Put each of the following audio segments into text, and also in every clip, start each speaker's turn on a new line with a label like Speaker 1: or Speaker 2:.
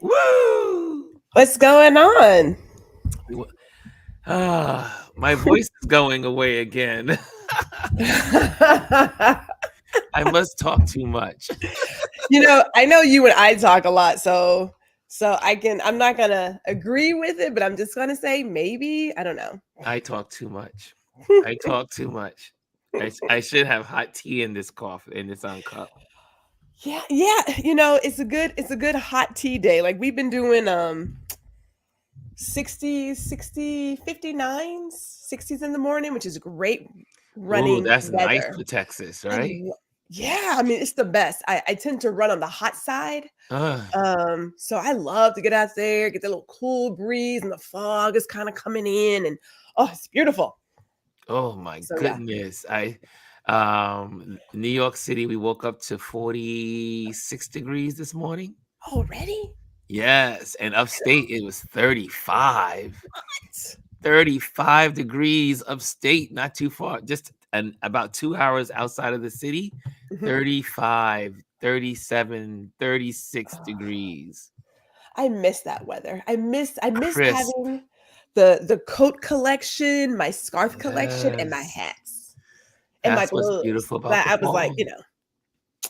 Speaker 1: Woo!
Speaker 2: What's going on?
Speaker 1: My voice is going away again. I must talk too much.
Speaker 2: I know you and I talk a lot, so I'm not gonna agree with it, but I'm just gonna say maybe. I don't know.
Speaker 1: I talk too much. I talk too much. I should have hot tea in this coffee in this cup.
Speaker 2: Yeah. It's a good hot tea day. Like we've been doing 60, 60, 59s, 60s in the morning, which is great
Speaker 1: Ooh,
Speaker 2: running
Speaker 1: that's nice
Speaker 2: weather.
Speaker 1: for Texas,
Speaker 2: I
Speaker 1: right?
Speaker 2: lo- yeah, I mean it's the best. I tend to run on the hot side.
Speaker 1: Uh,
Speaker 2: So I love to get out there, get the little cool breeze, and the fog is kind of coming in, and oh, it's beautiful.
Speaker 1: oh my
Speaker 2: So yeah,
Speaker 1: goodness. New York City, we woke up to 46 degrees this morning.
Speaker 2: already.
Speaker 1: Yes, and upstate it was 35.
Speaker 2: What?
Speaker 1: 35 degrees upstate, not too far, just about 2 hours outside of the city.
Speaker 2: Mhm.
Speaker 1: 35, 37, 36
Speaker 2: Oh,
Speaker 1: degrees.
Speaker 2: I miss that weather. I miss
Speaker 1: Crisp.
Speaker 2: having the coat collection, my scarf collection, and my
Speaker 1: Yes.
Speaker 2: hats and my
Speaker 1: That's what's
Speaker 2: gloves.
Speaker 1: beautiful about
Speaker 2: That
Speaker 1: the
Speaker 2: I was like,
Speaker 1: fall.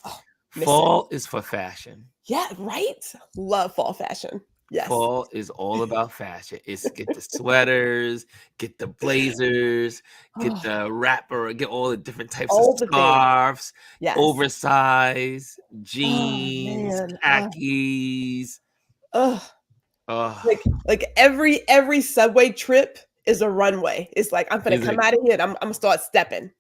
Speaker 2: oh, miss it.
Speaker 1: Fall is for fashion.
Speaker 2: Yeah, right. Love fall fashion. Yes,
Speaker 1: Fall is all about fashion. It's get the sweaters, get the blazers, get
Speaker 2: oh,
Speaker 1: the wrapper, get all the different types of
Speaker 2: all the things.
Speaker 1: scarves,
Speaker 2: Yes.
Speaker 1: oversized
Speaker 2: Oh
Speaker 1: jeans,
Speaker 2: man.
Speaker 1: khakis.
Speaker 2: Oh,
Speaker 1: Oh,
Speaker 2: like every subway trip is a runway. It's like I'm gonna
Speaker 1: is
Speaker 2: come
Speaker 1: it?
Speaker 2: out of here and I'm gonna start stepping.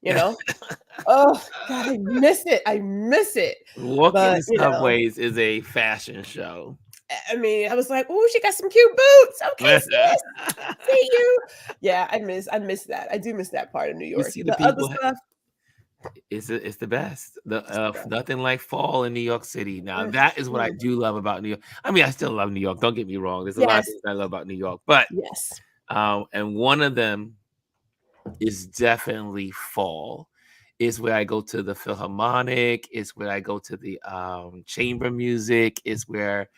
Speaker 2: Oh God, I miss it. I miss it.
Speaker 1: Walking the
Speaker 2: But
Speaker 1: subways is a fashion show.
Speaker 2: I mean, I was like, oh, she got some cute boots. Okay, sis. See you. Yeah, I miss that. I do miss that part of New
Speaker 1: You
Speaker 2: York.
Speaker 1: see the
Speaker 2: The other
Speaker 1: people.
Speaker 2: stuff,
Speaker 1: It's the best.
Speaker 2: it's the best.
Speaker 1: Nothing like fall in New York City. Now
Speaker 2: Mm,
Speaker 1: that is what I
Speaker 2: mm.
Speaker 1: do love about New York. I mean, I still love New York. Don't get me wrong. There's a lot of
Speaker 2: Yes,
Speaker 1: things I love about New York, but
Speaker 2: yes.
Speaker 1: and one of them is definitely fall. Is where I go to the Philharmonic. Is where I go to the chamber music. Is where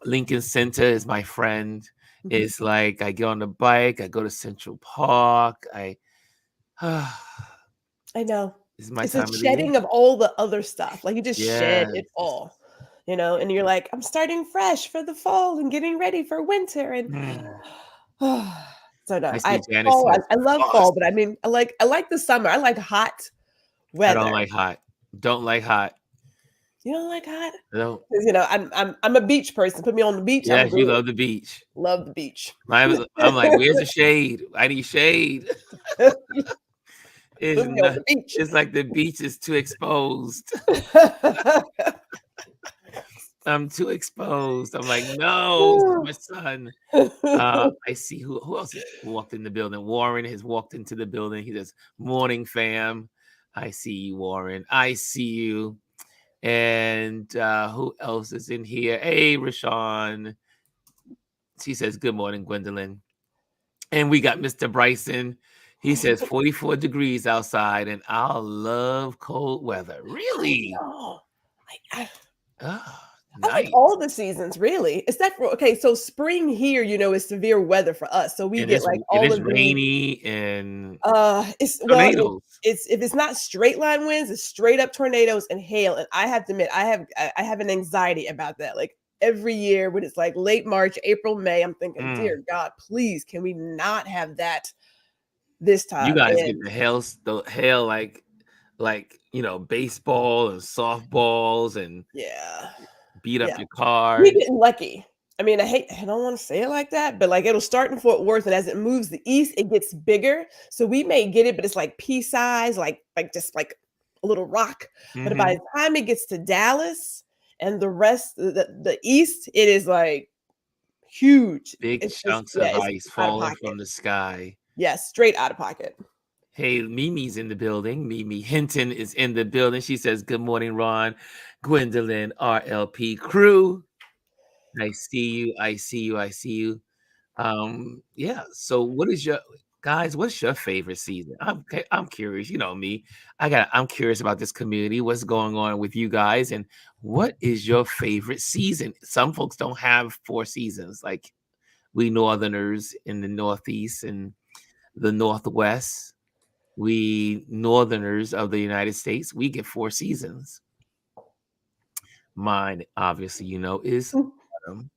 Speaker 1: Lincoln Center is my friend.
Speaker 2: Mhm.
Speaker 1: It's like I get on the bike. I go to Central Park. I
Speaker 2: I know.
Speaker 1: This is my
Speaker 2: It's a
Speaker 1: time of the year.
Speaker 2: shedding of all the other stuff. Like you just shed
Speaker 1: Yes.
Speaker 2: it all, and you're like, I'm starting fresh for the fall and getting ready for winter. And
Speaker 1: Mm.
Speaker 2: so
Speaker 1: I
Speaker 2: no,
Speaker 1: see Janice
Speaker 2: fall,
Speaker 1: says
Speaker 2: I love fall,
Speaker 1: frost.
Speaker 2: but I mean, I like the summer. I like hot
Speaker 1: I don't
Speaker 2: weather.
Speaker 1: like hot. Don't like hot.
Speaker 2: You don't like hot?
Speaker 1: I don't.
Speaker 2: 'Cause, I'm a beach person. Put me on the beach, I'm
Speaker 1: Yes, you
Speaker 2: good.
Speaker 1: love the beach.
Speaker 2: Love the beach.
Speaker 1: I'm like, where's the shade? I need shade. It's
Speaker 2: Put me on
Speaker 1: not,
Speaker 2: the beach.
Speaker 1: it's like the beach is too exposed. I'm too exposed. I'm like, no, it's too much sun. I see who else has walked in the building. Warren has walked into the building. He says, "Morning, fam." I see you, Warren. I see you. And who else is in here? Hey, Rashawn. She says, "Good morning, Gwendolyn." And we got Mr. Bryson. He says 44 degrees outside, and I love cold weather.
Speaker 2: I
Speaker 1: Really?
Speaker 2: know. I
Speaker 1: Oh,
Speaker 2: I like
Speaker 1: nice.
Speaker 2: all the seasons, really. Except for okay, so spring here, is severe weather for us. So we
Speaker 1: And
Speaker 2: get
Speaker 1: it's
Speaker 2: like
Speaker 1: and
Speaker 2: all
Speaker 1: it's
Speaker 2: of these
Speaker 1: rainy and
Speaker 2: it's well,
Speaker 1: tornadoes.
Speaker 2: it's if it's not straight line winds, it's straight up tornadoes and hail. And I have to admit, I have an anxiety about that. Like every year when it's like late March, April, May, I'm thinking,
Speaker 1: Mm.
Speaker 2: dear God, please, can we not have that this
Speaker 1: You
Speaker 2: time?
Speaker 1: guys get
Speaker 2: And
Speaker 1: the hail like baseball and softballs and
Speaker 2: yeah,
Speaker 1: beat up
Speaker 2: yeah.
Speaker 1: your
Speaker 2: We
Speaker 1: cars.
Speaker 2: getting lucky. I mean, I don't want to say it like that, but like it'll start in Fort Worth, and as it moves the east, it gets bigger. So we may get it, but it's like pea size, like just like a little rock. But by
Speaker 1: Hmm.
Speaker 2: the time it gets to Dallas and the rest, the east, it is like huge.
Speaker 1: Big
Speaker 2: It's just
Speaker 1: chunks
Speaker 2: yeah,
Speaker 1: of
Speaker 2: it's
Speaker 1: ice
Speaker 2: out of
Speaker 1: falling
Speaker 2: pocket.
Speaker 1: from the sky.
Speaker 2: Yeah, straight out of pocket.
Speaker 1: Hey, Mimi's in the building. Mimi Hinton is in the building. She says, "Good morning, Ron, Gwendolyn, RLP crew. I see you. I see you. I see you." Yeah. So, what is your? Guys, what's your favorite season? I'm curious. You know me. I'm curious about this community. What's going on with you guys, and what is your favorite season? Some folks don't have 4 seasons, like we Northerners in the Northeast and the Northwest. We Northerners of the United States, we get 4 seasons. Mine, obviously, is autumn.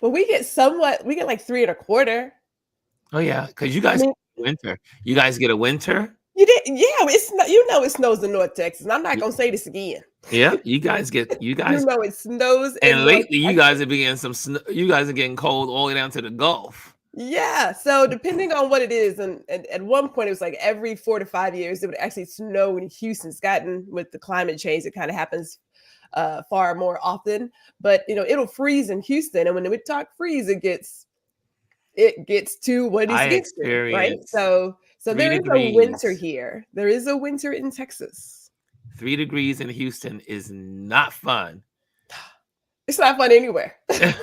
Speaker 2: But we get like 3 1/4.
Speaker 1: Oh yeah, because you
Speaker 2: I
Speaker 1: guys
Speaker 2: mean,
Speaker 1: get winter. You guys get a winter.
Speaker 2: you did, yeah. It snows in North Texas. And I'm not gonna say this again.
Speaker 1: Yeah, you guys.
Speaker 2: It snows in
Speaker 1: And
Speaker 2: North
Speaker 1: lately, you guys
Speaker 2: Texas.
Speaker 1: are getting some snow. You guys are getting cold all the way down to the Gulf.
Speaker 2: Yeah. So depending on what it is, and at one point it was like every 4 to 5 years it would actually snow in Houston. It's gotten with the climate change, it kind of happens far more often. But it'll freeze in Houston, and when we talk freeze, it gets to what
Speaker 1: I
Speaker 2: it gets to, right?
Speaker 1: experienced
Speaker 2: So
Speaker 1: three
Speaker 2: there is a winter
Speaker 1: degrees.
Speaker 2: here. There is a winter in Texas.
Speaker 1: 3 degrees in Houston is not fun.
Speaker 2: It's not fun anywhere. And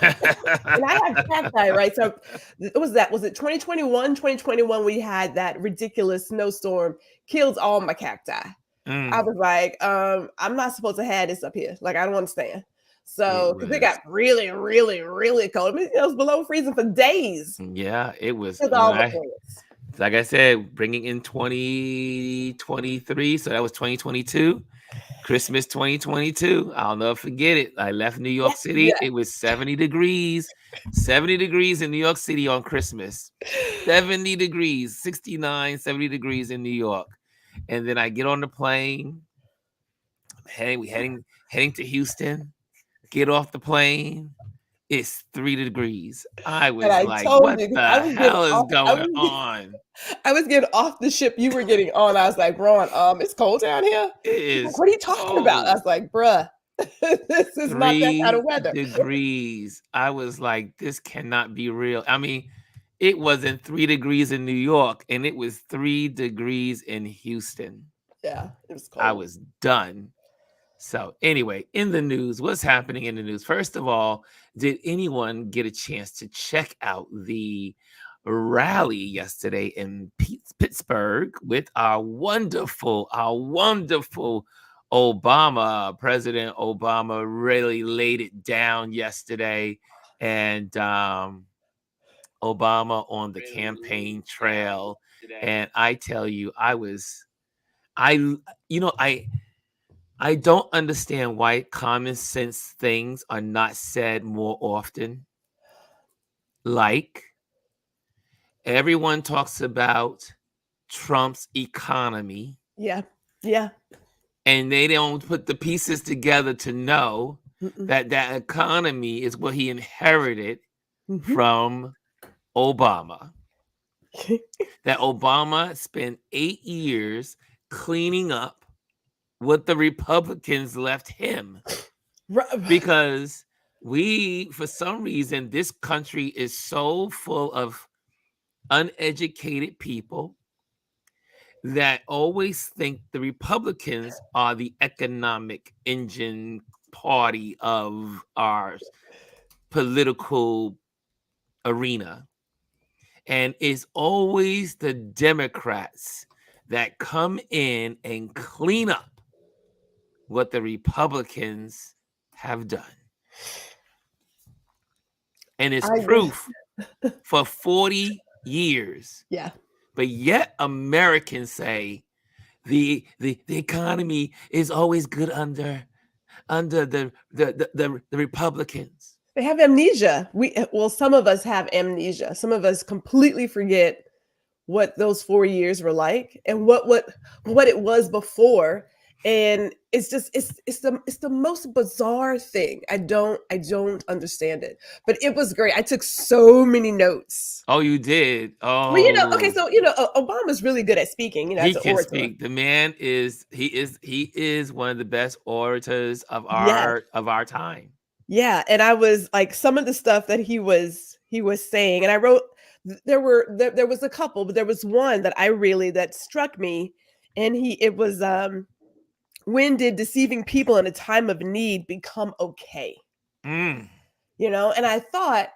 Speaker 2: I have cacti, right? So it was that. Was it 2021? 2021, we had that ridiculous snowstorm, killed all my cacti. I
Speaker 1: Mm,
Speaker 2: was like, I'm not supposed to have this up here. Like, I don't understand.
Speaker 1: it
Speaker 2: So, because it
Speaker 1: was,
Speaker 2: got really, really, really cold. I mean, it was below freezing for days.
Speaker 1: yeah, it was.
Speaker 2: Killed all my plants.
Speaker 1: Like I said, bringing in 2023, so that was 2022. Christmas 2022. I'll never forget it. I left New
Speaker 2: Yeah,
Speaker 1: York City.
Speaker 2: yeah.
Speaker 1: It was 70 degrees. 70 degrees in New York City on Christmas. 70 degrees, 69, 70 degrees in New York. And then I get on the plane. We heading to Houston. Get off the plane. It's 3 degrees. I
Speaker 2: And
Speaker 1: was
Speaker 2: I
Speaker 1: like,
Speaker 2: told
Speaker 1: what
Speaker 2: you, 'cause
Speaker 1: the hell is going on?
Speaker 2: I was getting off the ship you were getting on. I was like, Ron, it's cold down here.
Speaker 1: It
Speaker 2: He's like,
Speaker 1: is
Speaker 2: what are you talking about? I
Speaker 1: cold.
Speaker 2: was like, bruh, this is not that kind of
Speaker 1: Three
Speaker 2: weather.
Speaker 1: degrees. I was like, this cannot be real. I mean, it wasn't 3 degrees in New York, and it was 3 degrees in Houston.
Speaker 2: Yeah, it was
Speaker 1: I
Speaker 2: cold.
Speaker 1: was done. So, anyway, in the news, what's happening in the news? First of all, did anyone get a chance to check out the rally yesterday in Pittsburgh with our wonderful Obama? President Obama really laid it down yesterday, and Obama on the campaign trail. And I tell you, I, I don't understand why common sense things are not said more often. Like, everyone talks about Trump's economy,
Speaker 2: Yeah, yeah.
Speaker 1: and they don't put the pieces together to know
Speaker 2: Mm-mm.
Speaker 1: that that economy is what he inherited
Speaker 2: Mhm.
Speaker 1: from Obama. That Obama spent 8 years cleaning up what the Republicans left him.
Speaker 2: Ri-
Speaker 1: Because for some reason, this country is so full of uneducated people that always think the Republicans are the economic engine party of our political arena. And it's always the Democrats that come in and clean up what the Republicans have done. And it's
Speaker 2: I agree.
Speaker 1: proof for 40 years.
Speaker 2: Yeah.
Speaker 1: But yet Americans say the economy is always good under the Republicans.
Speaker 2: They have amnesia. Some of us have amnesia. Some of us completely forget what those 4 years were like and what it was before. And it's the most bizarre thing. I don't understand it. But it was great. I took so many notes.
Speaker 1: Oh, you did.
Speaker 2: Well, okay,
Speaker 1: Oh,
Speaker 2: so Obama's really good at speaking,
Speaker 1: he
Speaker 2: as an
Speaker 1: can
Speaker 2: orator.
Speaker 1: speak. The man he is one of the best orators of
Speaker 2: Yes.
Speaker 1: our time.
Speaker 2: Yeah, and I was like some of the stuff that he was saying, and I wrote there was a couple, but there was one that struck me, and it was when did deceiving people in a time of need become okay?
Speaker 1: Mm,
Speaker 2: And I thought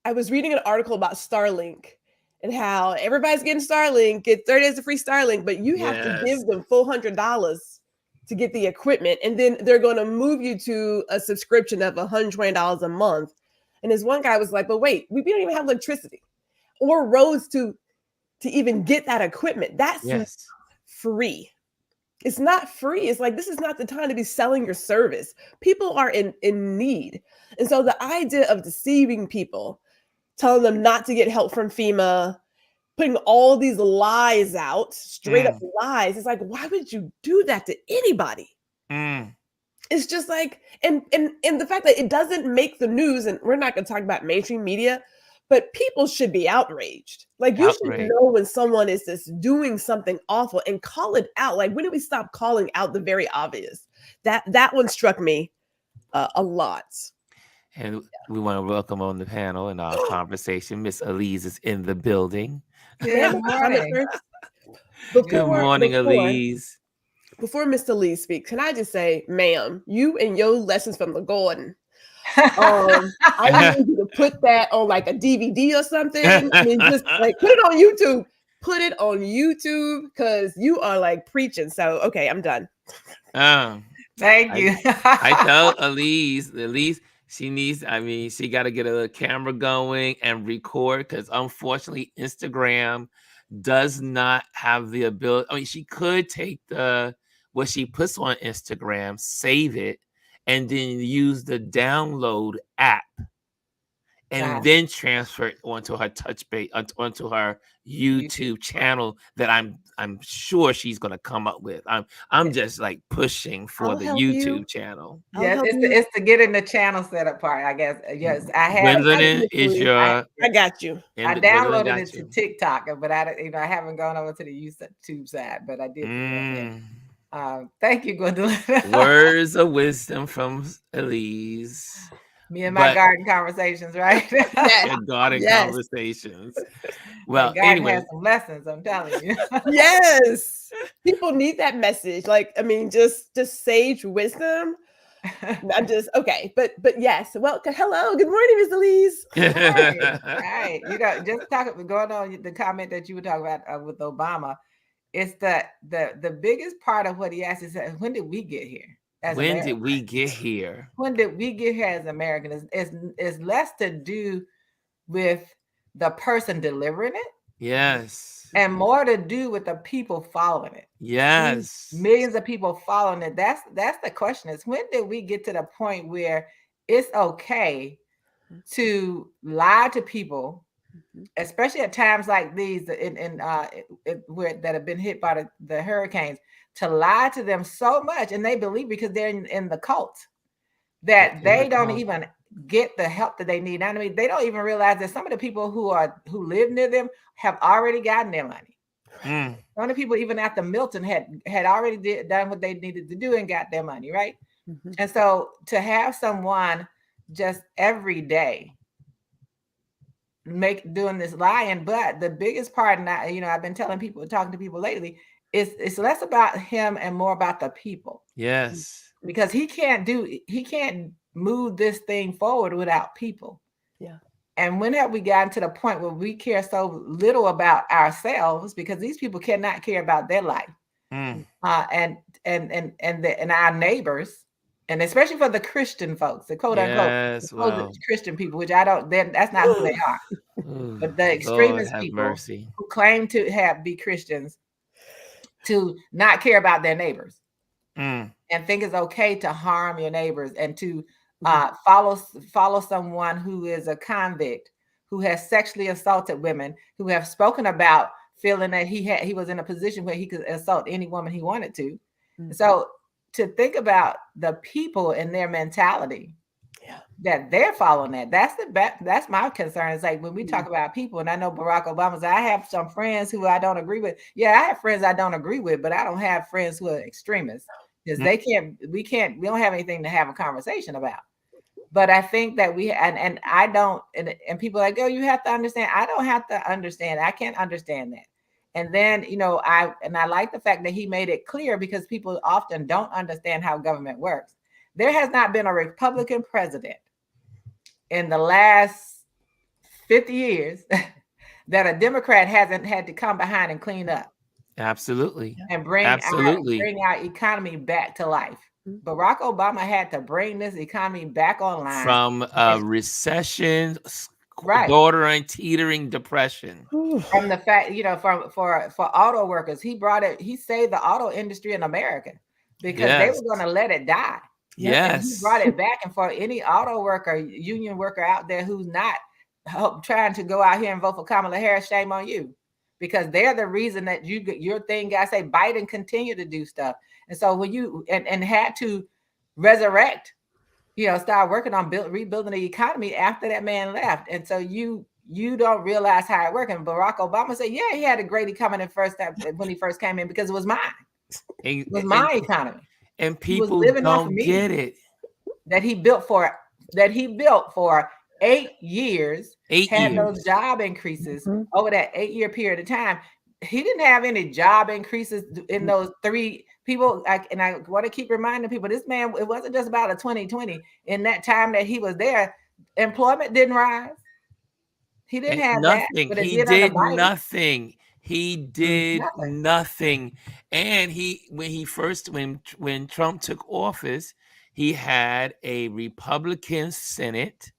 Speaker 2: I was reading an article about Starlink, and how everybody's getting Starlink, get 30 days of free Starlink, but you have to
Speaker 1: Yes.
Speaker 2: give them full $100 to get the equipment, and then they're going to move you to a subscription of $120 a month. And this one guy was like, "But wait, we don't even have electricity or roads to even get that equipment. That's not
Speaker 1: Yes.
Speaker 2: free. It's not free. It's like, this is not the time to be selling your service. People are in need." And so the idea of deceiving people, telling them not to get help from FEMA, putting all these lies out, straight up
Speaker 1: Mm.
Speaker 2: lies. It's like, why would you do that to anybody?
Speaker 1: Mm.
Speaker 2: It's just like, and the fact that it doesn't make the news, and we're not going to talk about mainstream media, but people should be outraged. Like, you should
Speaker 1: Outrage.
Speaker 2: know when someone is just doing something awful and call it out. Like, when do we stop calling out the very obvious? That one struck me a lot.
Speaker 1: And we want to welcome on the panel in our conversation. Miss Elise is in the building.
Speaker 2: Ma'am,
Speaker 3: Good
Speaker 2: comment
Speaker 3: morning.
Speaker 2: first.
Speaker 1: Good
Speaker 2: Before
Speaker 1: morning,
Speaker 2: before
Speaker 1: Elise.
Speaker 2: before Mr. Lee speaks, can I just say, ma'am, you and your lessons from the Gordon. I need you to put that on like a DVD or something. I mean, just like put it on YouTube. Put it on YouTube because you are like preaching. So okay, I'm done.
Speaker 3: Thank you.
Speaker 1: I tell Elise, she needs, I mean, she got to get a camera going and record because unfortunately, Instagram does not have the ability. I mean, she could take what she puts on Instagram, save it, and then use the download app and then transfer it onto her Touchbase, onto her YouTube channel that I'm sure she's gonna come up with. I'm just like pushing for
Speaker 2: I'll
Speaker 1: the
Speaker 2: help you.
Speaker 1: YouTube channel.
Speaker 2: I'll
Speaker 3: Yes,
Speaker 2: help
Speaker 3: it's
Speaker 2: you.
Speaker 3: it's to get in the channel setup part, I guess. Yes, I have.
Speaker 1: Gwendolyn is your
Speaker 2: I got you.
Speaker 1: and
Speaker 3: I
Speaker 1: Gwendolyn
Speaker 3: downloaded
Speaker 1: got
Speaker 3: it to
Speaker 1: you.
Speaker 3: TikTok, but I haven't gone over to the YouTube side, but I did do that.
Speaker 1: Mm.
Speaker 3: Thank you, Gwendolyn.
Speaker 1: Words of wisdom from Elise.
Speaker 3: Me and my garden conversations, right?
Speaker 2: Yes.
Speaker 1: Your garden
Speaker 2: Yes.
Speaker 1: conversations.
Speaker 3: My
Speaker 1: Well,
Speaker 3: garden
Speaker 1: anyway,
Speaker 3: has some lessons, I'm telling you.
Speaker 2: Yes. People need that message. Like, I mean, just sage wisdom. I'm just okay, but yes. Well, hello, good morning, Miss Elise.
Speaker 3: Right. You know, just going on the comment that you were talking about with Obama. It's the biggest part of what he asked is when did we get here as
Speaker 1: when
Speaker 3: Americans?
Speaker 1: did we get here?
Speaker 3: When did we get here as Americans? It's less to do with the person delivering it.
Speaker 1: Yes.
Speaker 3: And more to do with the people following it.
Speaker 1: Yes.
Speaker 3: Millions of people following it. That's the question is, when did we get to the point where it's okay to lie to people, especially at times like these where that have been hit by the hurricanes, to lie to them so much, and they believe because they're in the cult that they don't even get the help that they need. I mean, they don't even realize that some of the people who live near them have already gotten their money. Some of the people, even after Milton, had already done what they needed to do and got their money, right? And so to have someone just every day doing this lying, but the biggest part, and I've been talking to people lately, it's less about him and more about the people.
Speaker 1: Yes.
Speaker 3: Because he can't move this thing forward without people.
Speaker 2: Yeah.
Speaker 3: And when have we gotten to the point where we care so little about ourselves, because these people cannot care about their life, and our neighbors, and especially for the Christian folks, the quote unquote Christian people, which that's not who they are. But the extremist people who claim to be Christians, to not care about their neighbors. And think it's okay to harm your neighbors and to follow someone who is a convict, who has sexually assaulted women, who have spoken about feeling that he was in a position where he could assault any woman he wanted to. So to think about the people and their mentality, that they're following that's my concern. It's like when we talk about people, and I know Barack Obama, I have some friends who I don't agree with. Yeah, I have friends I don't agree with, but I don't have friends who are extremists, because we don't have anything to have a conversation about. But I think that I don't, and people are like, oh, you have to understand. I don't have to understand. I can't understand that. And then, I like the fact that he made it clear, because people often don't understand how government works. There has not been a Republican president in the last 50 years that a Democrat hasn't had to come behind and clean up.
Speaker 1: Absolutely.
Speaker 3: And bring our economy back to life. Barack Obama had to bring this economy back online
Speaker 1: from recession,
Speaker 3: right,
Speaker 1: bordering teetering depression.
Speaker 3: From the fact, for auto workers, he saved the auto industry in America because they were going to let it die.
Speaker 1: Yes,
Speaker 3: and he brought it back. And for any auto worker, union worker out there who's not trying to go out here and vote for Kamala Harris, shame on you, because they're the reason that your thing. I say Biden continue to do stuff, and so when you and had to resurrect, start working on rebuilding the economy after that man left, and so you don't realize how it worked. And Barack Obama said, yeah, he had a great economy when he first came in because it was mine. It was my economy.
Speaker 1: And people don't get it.
Speaker 3: That he built for 8 years, had those job increases over that 8-year period of time. He didn't have any job increases in those 3 people. And I want to keep reminding people, this man, it wasn't just about a 2020. In that time that he was there, employment didn't rise. He didn't have
Speaker 1: nothing.
Speaker 3: That, but
Speaker 1: he did nothing. He did nothing. And when Trump took office, he had a Republican Senate.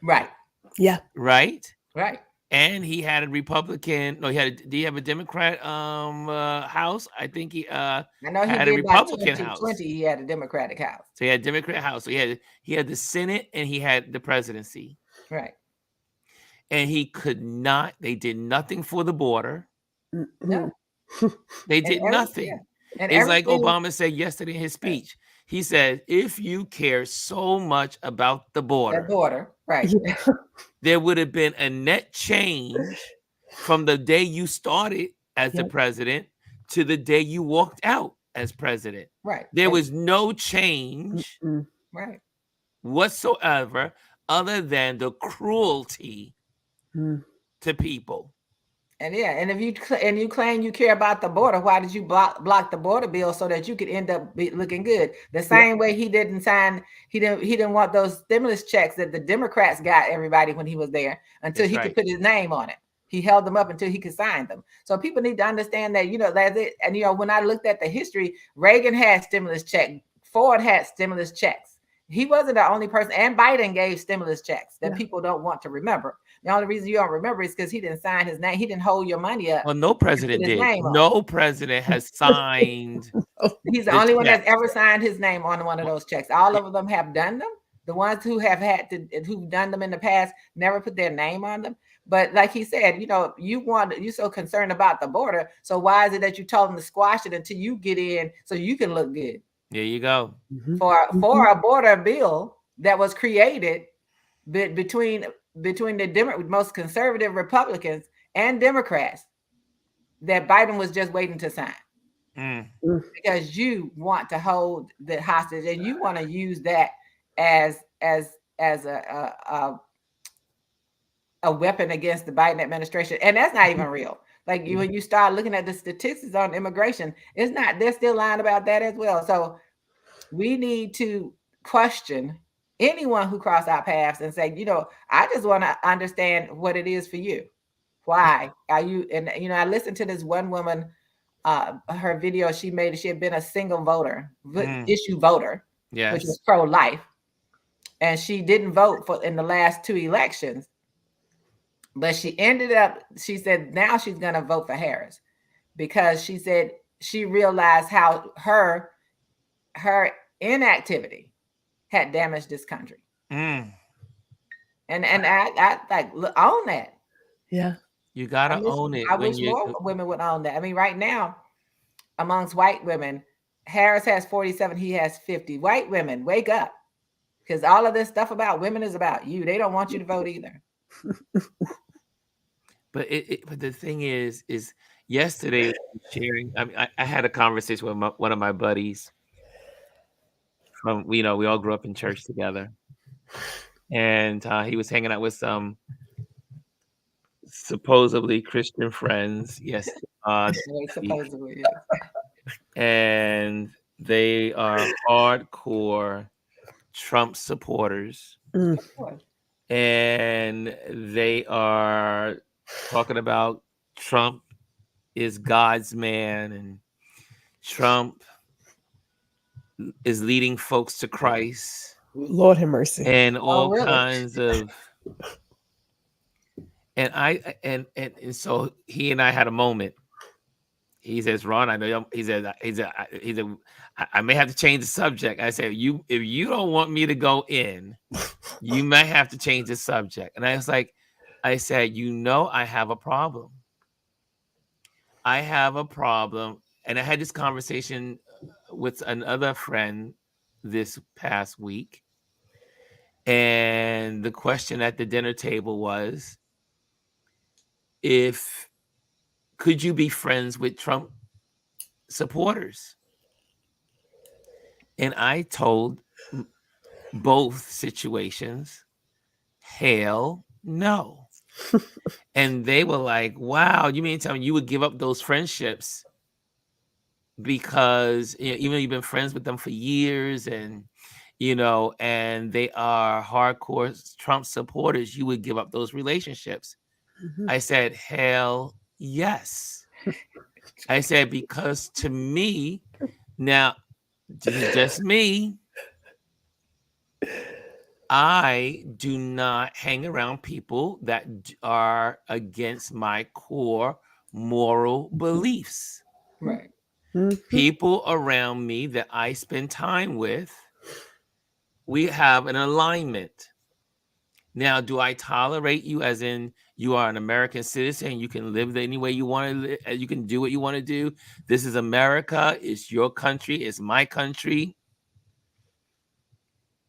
Speaker 3: Right.
Speaker 2: Yeah.
Speaker 1: Right.
Speaker 3: Right.
Speaker 1: And he had a Republican. No, did he have a Democrat House? I think he I know he had a Republican House.
Speaker 3: He had a Democratic House.
Speaker 1: So he had a Democrat House. So he had the Senate and he had the presidency.
Speaker 3: Right.
Speaker 1: And they did nothing for the border.
Speaker 3: No.
Speaker 1: They did nothing. Yeah. And it's like Obama said yesterday in his speech. He said, if you care so much about the border,
Speaker 3: right,
Speaker 1: there would have been a net change from the day you started as the president to the day you walked out as president.
Speaker 3: Right.
Speaker 1: There was no change
Speaker 3: right,
Speaker 1: whatsoever other than the cruelty to people.
Speaker 3: And if you claim you care about the border, why did you block the border bill so that you could end up looking good? The same way he didn't want those stimulus checks that the Democrats got everybody when he was there until he could put his name on it. He held them up until he could sign them. So people need to understand that, that's it. And, when I looked at the history, Reagan had stimulus checks. Ford had stimulus checks. He wasn't the only person, and Biden gave stimulus checks that people don't want to remember. The only reason you don't remember is because he didn't sign his name. He didn't hold your money up.
Speaker 1: Well, no president did. No president has signed.
Speaker 3: He's the only one that's ever signed his name on one of those checks. All of them have done them. The ones who've done them in the past never put their name on them. But like he said, you're so concerned about the border. So why is it that you told them to squash it until you get in so you can look good?
Speaker 1: There you go.
Speaker 3: For a border bill that was created between the most conservative Republicans and Democrats that Biden was just waiting to sign. Because you want to hold the hostage and you want to use that as a weapon against the Biden administration. And that's not even real. Like when you start looking at the statistics on immigration, they're still lying about that as well. So we need to question anyone who cross our paths and say, I just want to understand what it is for you. Why are you? And, I listened to this one woman, her video she made, she had been a single voter, issue voter, which was pro-life. And she didn't vote in the last 2 elections. But she said now she's going to vote for Harris because she said she realized how her inactivity had damaged this country. And I like own that.
Speaker 2: Yeah.
Speaker 1: You got to own it.
Speaker 3: I wish more women would own that. I mean, right now, amongst white women, Harris has 47, he has 50. White women, wake up. Because all of this stuff about women is about you. They don't want you to vote either.
Speaker 1: But the thing is yesterday sharing. I mean, I had a conversation with one of my buddies. We all grew up in church together, and he was hanging out with some supposedly Christian friends. Yes,
Speaker 3: supposedly.
Speaker 1: And they are hardcore Trump supporters. And they are talking about Trump is God's man and Trump is leading folks to Christ.
Speaker 2: Lord have mercy.
Speaker 1: And all kinds of, and so he and I had a moment. He says, Ron, I know. He said, I may have to change the subject. I said, if you don't want me to go in, you might have to change the subject. And I said, I have a problem. I have a problem. And I had this conversation with another friend this past week. And the question at the dinner table was, could you be friends with Trump supporters? And I told both situations, hell no. And they were like, wow, you mean to tell me you would give up those friendships because even though you've been friends with them for years and and they are hardcore Trump supporters, you would give up those relationships? Mm-hmm. I said, hell yes. I said, because to me, now, this is just me, I do not hang around people that are against my core moral beliefs.
Speaker 3: Right.
Speaker 2: Mm-hmm.
Speaker 1: People around me that I spend time with, we have an alignment. Now, do I tolerate you as in you are an American citizen? You can live any way you want to live. You can do what you want to do. This is America. It's your country. It's my country.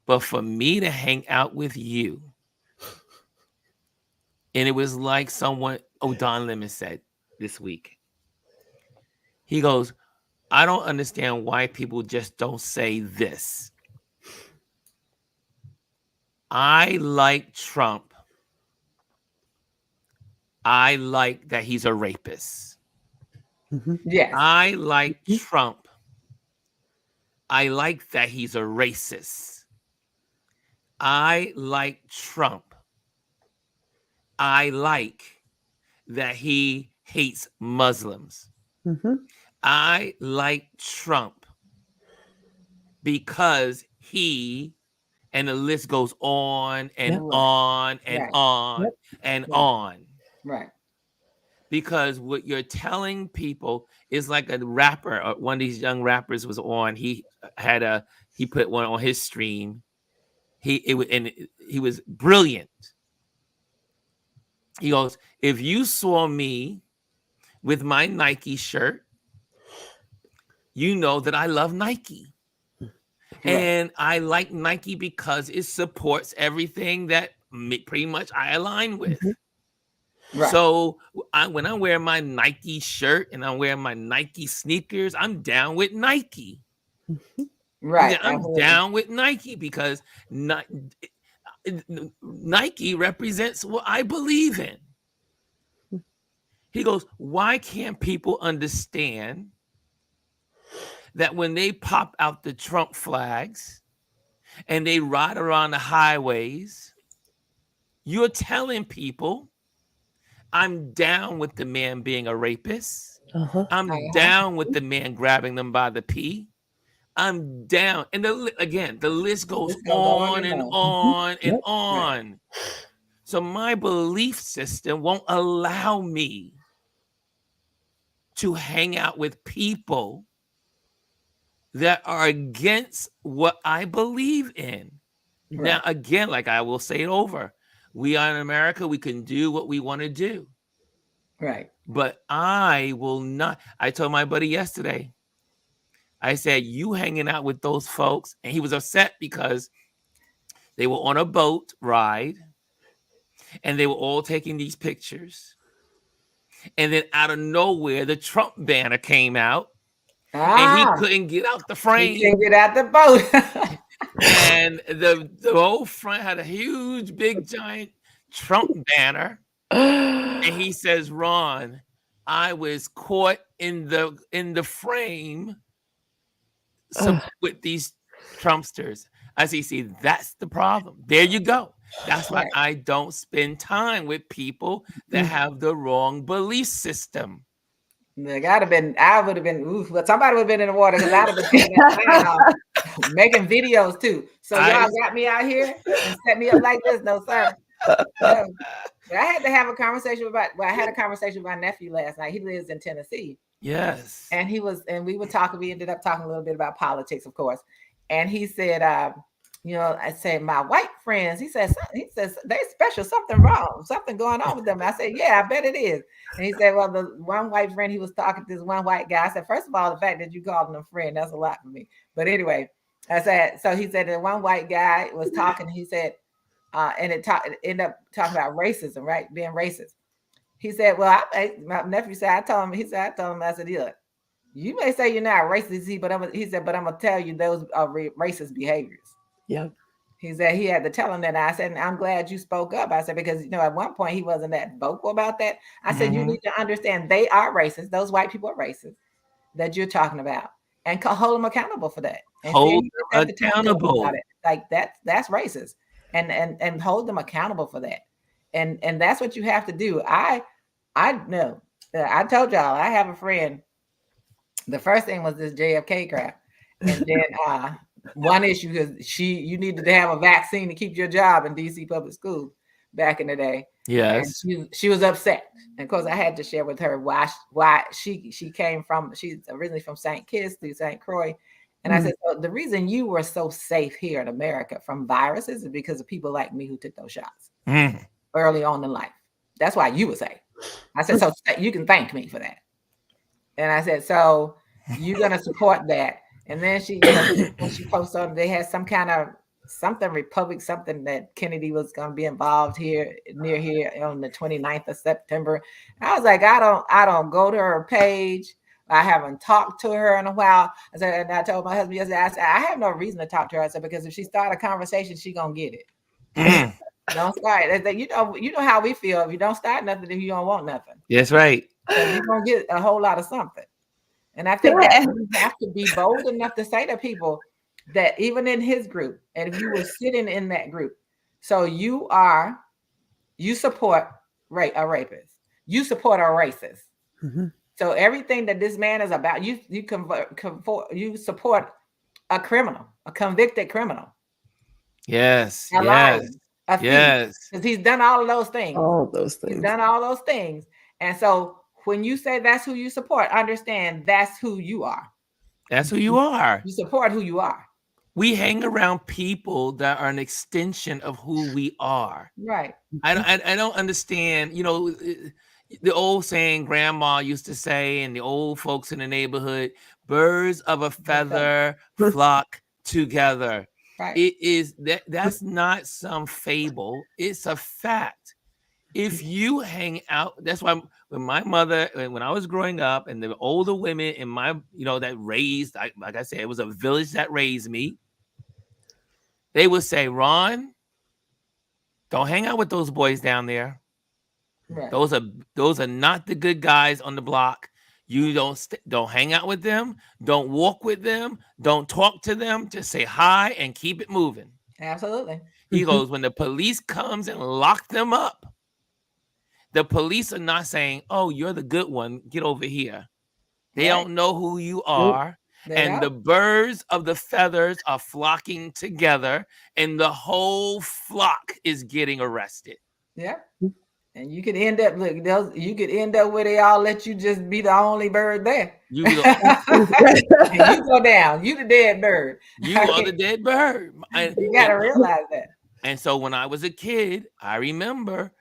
Speaker 1: But for me to hang out with you, and it was like Don Lemon said this week. He goes, I don't understand why people just don't say this. I like Trump. I like that he's a rapist.
Speaker 3: Mm-hmm. Yes.
Speaker 1: I like Trump. I like that he's a racist. I like Trump. I like that he hates Muslims.
Speaker 2: Mm-hmm.
Speaker 1: I like Trump because and the list goes on and on and on and on.
Speaker 3: Right.
Speaker 1: Because what you're telling people is like a rapper. One of these young rappers was on. He put one on his stream. He was brilliant. He goes, if you saw me with my Nike shirt, you know that I love Nike. Right. And I like Nike because it supports everything that pretty much I align with. Right. So when I wear my Nike shirt and I'm wearing my Nike sneakers, I'm down with Nike.
Speaker 3: Right.
Speaker 1: I'm down with Nike because Nike represents what I believe in. He goes, why can't people understand that when they pop out the Trump flags and they ride around the highways, you're telling people, I'm down with the man being a rapist. Uh-huh. I'm down with the man grabbing them by the pee. I'm down. And the list goes on and on and on. So my belief system won't allow me to hang out with people that are against what I believe in. Right. Now, again, like I will say it over, we are in America, we can do what we want to do.
Speaker 3: Right.
Speaker 1: But I will not. I told my buddy yesterday, I said, you hanging out with those folks, and he was upset because they were on a boat ride and they were all taking these pictures. And then out of nowhere, the Trump banner came out. And he couldn't get out the frame.
Speaker 3: He couldn't get out the boat.
Speaker 1: And the whole front had a huge, big, giant Trump banner. And he says, Ron, I was caught in the frame with these Trumpsters. I see, that's the problem. There you go. That's why I don't spend time with people that have the wrong belief system.
Speaker 3: Look, I would have been, but somebody would have been in the water because I'd have been taking that time making videos too. So y'all got me out here and set me up like this. No, sir. No. But I had to have a conversation I had a conversation with my nephew last night. He lives in Tennessee.
Speaker 1: Yes.
Speaker 3: And we were talking, we ended up talking a little bit about politics, of course. And he said, I said, my white friends, he says, they special, something wrong, something going on with them. I said, yeah, I bet it is. And he said, well, the one white friend, he was talking to this one white guy. I said, first of all, the fact that you called him a friend, that's a lot for me. But anyway, I said, so he said that one white guy was talking, he said, and it ended up talking about racism, right? Being racist. He said, well, my nephew said, I told him, I said, look, you may say you're not racist, but I'm going to tell you those are racist behaviors.
Speaker 2: Yeah.
Speaker 3: He said he had to tell him that. I said, I'm glad you spoke up. I said, because, at one point he wasn't that vocal about that. I said, you need to understand they are racist. Those white people are racist that you're talking about, and hold them accountable for that. And
Speaker 1: hold them accountable.
Speaker 3: About it. Like that's racist, and hold them accountable for that. And that's what you have to do. I know. I told y'all I have a friend. The first thing was this JFK crap, and then one issue is you needed to have a vaccine to keep your job in DC public schools back in the day.
Speaker 1: Yes,
Speaker 3: and she was upset, and of course I had to share with her why she came from. She's originally from St. Kitts through St. Croix, and I said, so the reason you were so safe here in America from viruses is because of people like me who took those shots early on in life. That's why you were safe. I said, so you can thank me for that. And I said, so you're gonna support that. And then when she posted on, they had some kind of Republic, something that Kennedy was going to be involved near here on the 29th of September. I was like, I don't go to her page. I haven't talked to her in a while. I said, and I told my husband yesterday, I said, I have no reason to talk to her. I said, because if she start a conversation, she gonna get it. Don't start. You know how we feel. If you don't start nothing, if you don't want nothing.
Speaker 1: That's right.
Speaker 3: So you're gonna get a whole lot of something. And I think that you have to be bold enough to say to people that even in his group, and if you were sitting in that group, so you support a rapist, you support a racist. So everything that this man is about, you support a criminal, a convicted criminal.
Speaker 1: Yes.
Speaker 3: Yes.
Speaker 1: Yes.
Speaker 3: Because he's done all of those things.
Speaker 2: He's
Speaker 3: done all those things. And so when you say that's who you support, understand that's who you are.
Speaker 1: That's who you are.
Speaker 3: You support who you are.
Speaker 1: We hang around people that are an extension of who we are.
Speaker 3: Right.
Speaker 1: I don't understand, the old saying grandma used to say, and the old folks in the neighborhood, birds of a feather flock together.
Speaker 3: Right.
Speaker 1: It is that's not some fable. It's a fact. If you hang out, that's why when my mother, when I was growing up, and the older women in my, that raised, like I said, it was a village that raised me. They would say, Ron, don't hang out with those boys down there. Right. Those are not the good guys on the block. You don't hang out with them. Don't walk with them. Don't talk to them. Just say hi and keep it moving.
Speaker 3: Absolutely.
Speaker 1: He goes, when the police comes and lock them up, the police are not saying, oh, you're the good one. Get over here. They don't know who you are. And the birds of the feathers are flocking together, and the whole flock is getting arrested.
Speaker 3: Yeah. And you could end up where they all let you just be the only bird there. You go down. You the dead bird.
Speaker 1: You are the dead bird.
Speaker 3: You got to realize that.
Speaker 1: And so when I was a kid, I remember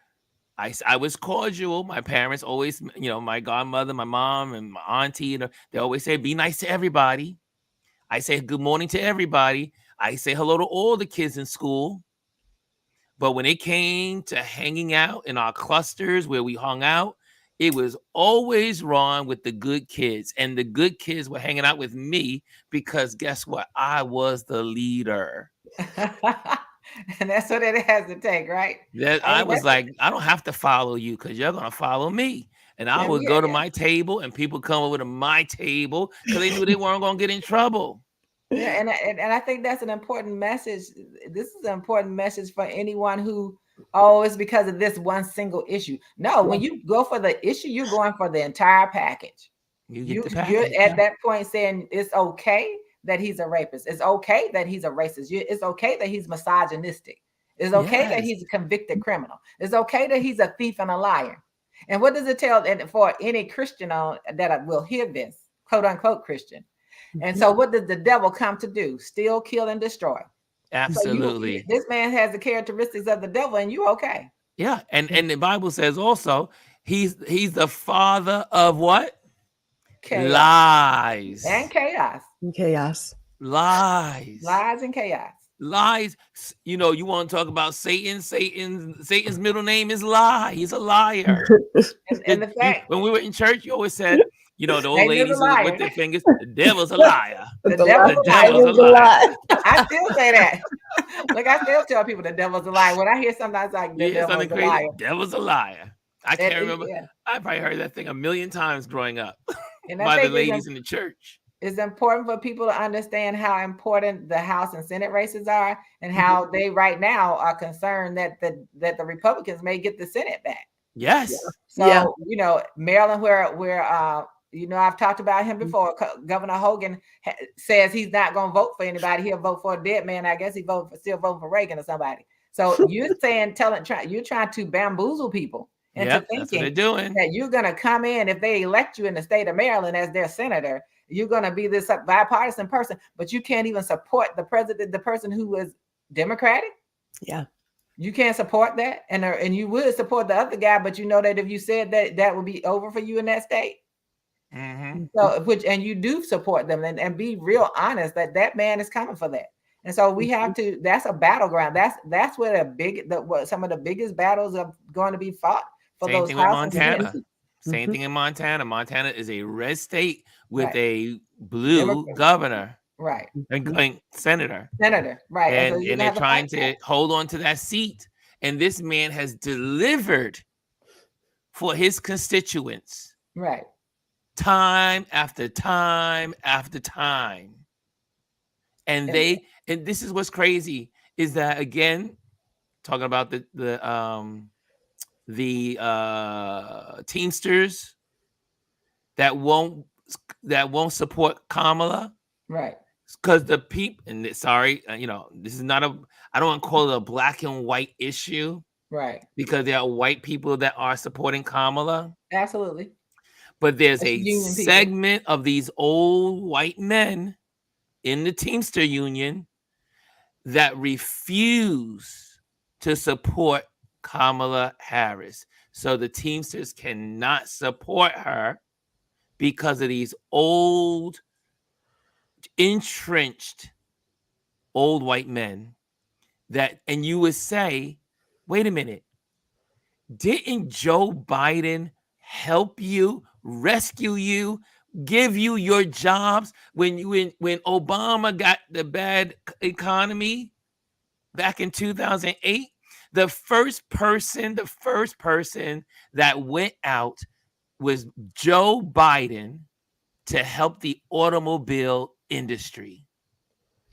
Speaker 1: I was cordial. My parents always, my godmother, my mom, and my auntie, they always say, be nice to everybody. I say good morning to everybody. I say hello to all the kids in school. But when it came to hanging out in our clusters where we hung out, it was always wrong with the good kids. And the good kids were hanging out with me because guess what? I was the leader.
Speaker 3: And that's what it has to take, right?
Speaker 1: I was like, I don't have to follow you because you're going to follow me. And I would go to my table and people come over to my table because they knew they weren't going to get in trouble.
Speaker 3: Yeah, and I think that's an important message. This is an important message for anyone who, oh, it's because of this one single issue. No, when you go for the issue, you're going for the entire package.
Speaker 1: You get the
Speaker 3: You're
Speaker 1: package.
Speaker 3: at that point saying it's okay that he's a rapist. It's okay that he's a racist. It's okay that he's misogynistic. It's okay that he's a convicted criminal. It's okay that he's a thief and a liar. And what does it tell? And for any Christian that will hear this, quote unquote Christian. And so what does the devil come to do? Steal, kill, and destroy.
Speaker 1: Absolutely.
Speaker 3: So this man has the characteristics of the devil, and you okay.
Speaker 1: Yeah. And the Bible says also he's the father of what?
Speaker 3: Chaos.
Speaker 1: Lies.
Speaker 3: And chaos.
Speaker 2: Chaos.
Speaker 1: Lies.
Speaker 3: Lies and chaos.
Speaker 1: Lies. You know, you want to talk about Satan. Satan's middle name is lie. He's a liar.
Speaker 3: and the fact
Speaker 1: when we were in church, you always said, you know, the old ladies with their fingers, the devil's a liar.
Speaker 3: The devil's a liar. I still say that. Like I still tell people the devil's a liar. When I hear sometimes like the devil's a liar.
Speaker 1: Devil's a liar. I can't remember. Yeah. I probably heard that thing a million times growing up by the ladies in the church.
Speaker 3: It's important for people to understand how important the House and Senate races are, and how they right now are concerned that the Republicans may get the Senate back.
Speaker 1: Yes.
Speaker 3: So you know, Maryland, where you know, I've talked about him before. Governor Hogan says he's not going to vote for anybody. He'll vote for a dead man. I guess he still voting for Reagan or somebody. So you're saying, you're trying to bamboozle people into thinking that you're going to come in, if they elect you in the state of Maryland as their senator, you're going to be this bipartisan person, but you can't even support the president, the person who is Democratic.
Speaker 2: Yeah.
Speaker 3: You can't support that. And you would support the other guy, but you know that if you said that would be over for you in that state.
Speaker 1: Mm-hmm.
Speaker 3: So, and you do support them, and be real honest that man is coming for that. And so we have to. That's a battleground. That's where some of the biggest battles are going to be fought for.
Speaker 1: Same
Speaker 3: those
Speaker 1: thing with Montana. Same thing in Montana. Montana is a red state with a blue governor,
Speaker 3: right,
Speaker 1: and senator,
Speaker 3: right,
Speaker 1: and they're trying to hold on to that seat. And this man has delivered for his constituents,
Speaker 3: right.
Speaker 1: Time after time after time. And and this is what's crazy, is that, again, talking about the Teamsters that won't support Kamala,
Speaker 3: right?
Speaker 1: Because the people, and sorry, you know, this is not I don't want to call it a black and white issue,
Speaker 3: right?
Speaker 1: Because there are white people that are supporting Kamala,
Speaker 3: absolutely.
Speaker 1: But there's a segment of these old white men in the Teamster Union that refuse to support Kamala Harris. So the Teamsters cannot support her because of these old, entrenched, old white men and you would say, wait a minute, didn't Joe Biden help you, rescue you, give you your jobs when Obama got the bad economy back in 2008? The first person that went out was Joe Biden to help the automobile industry.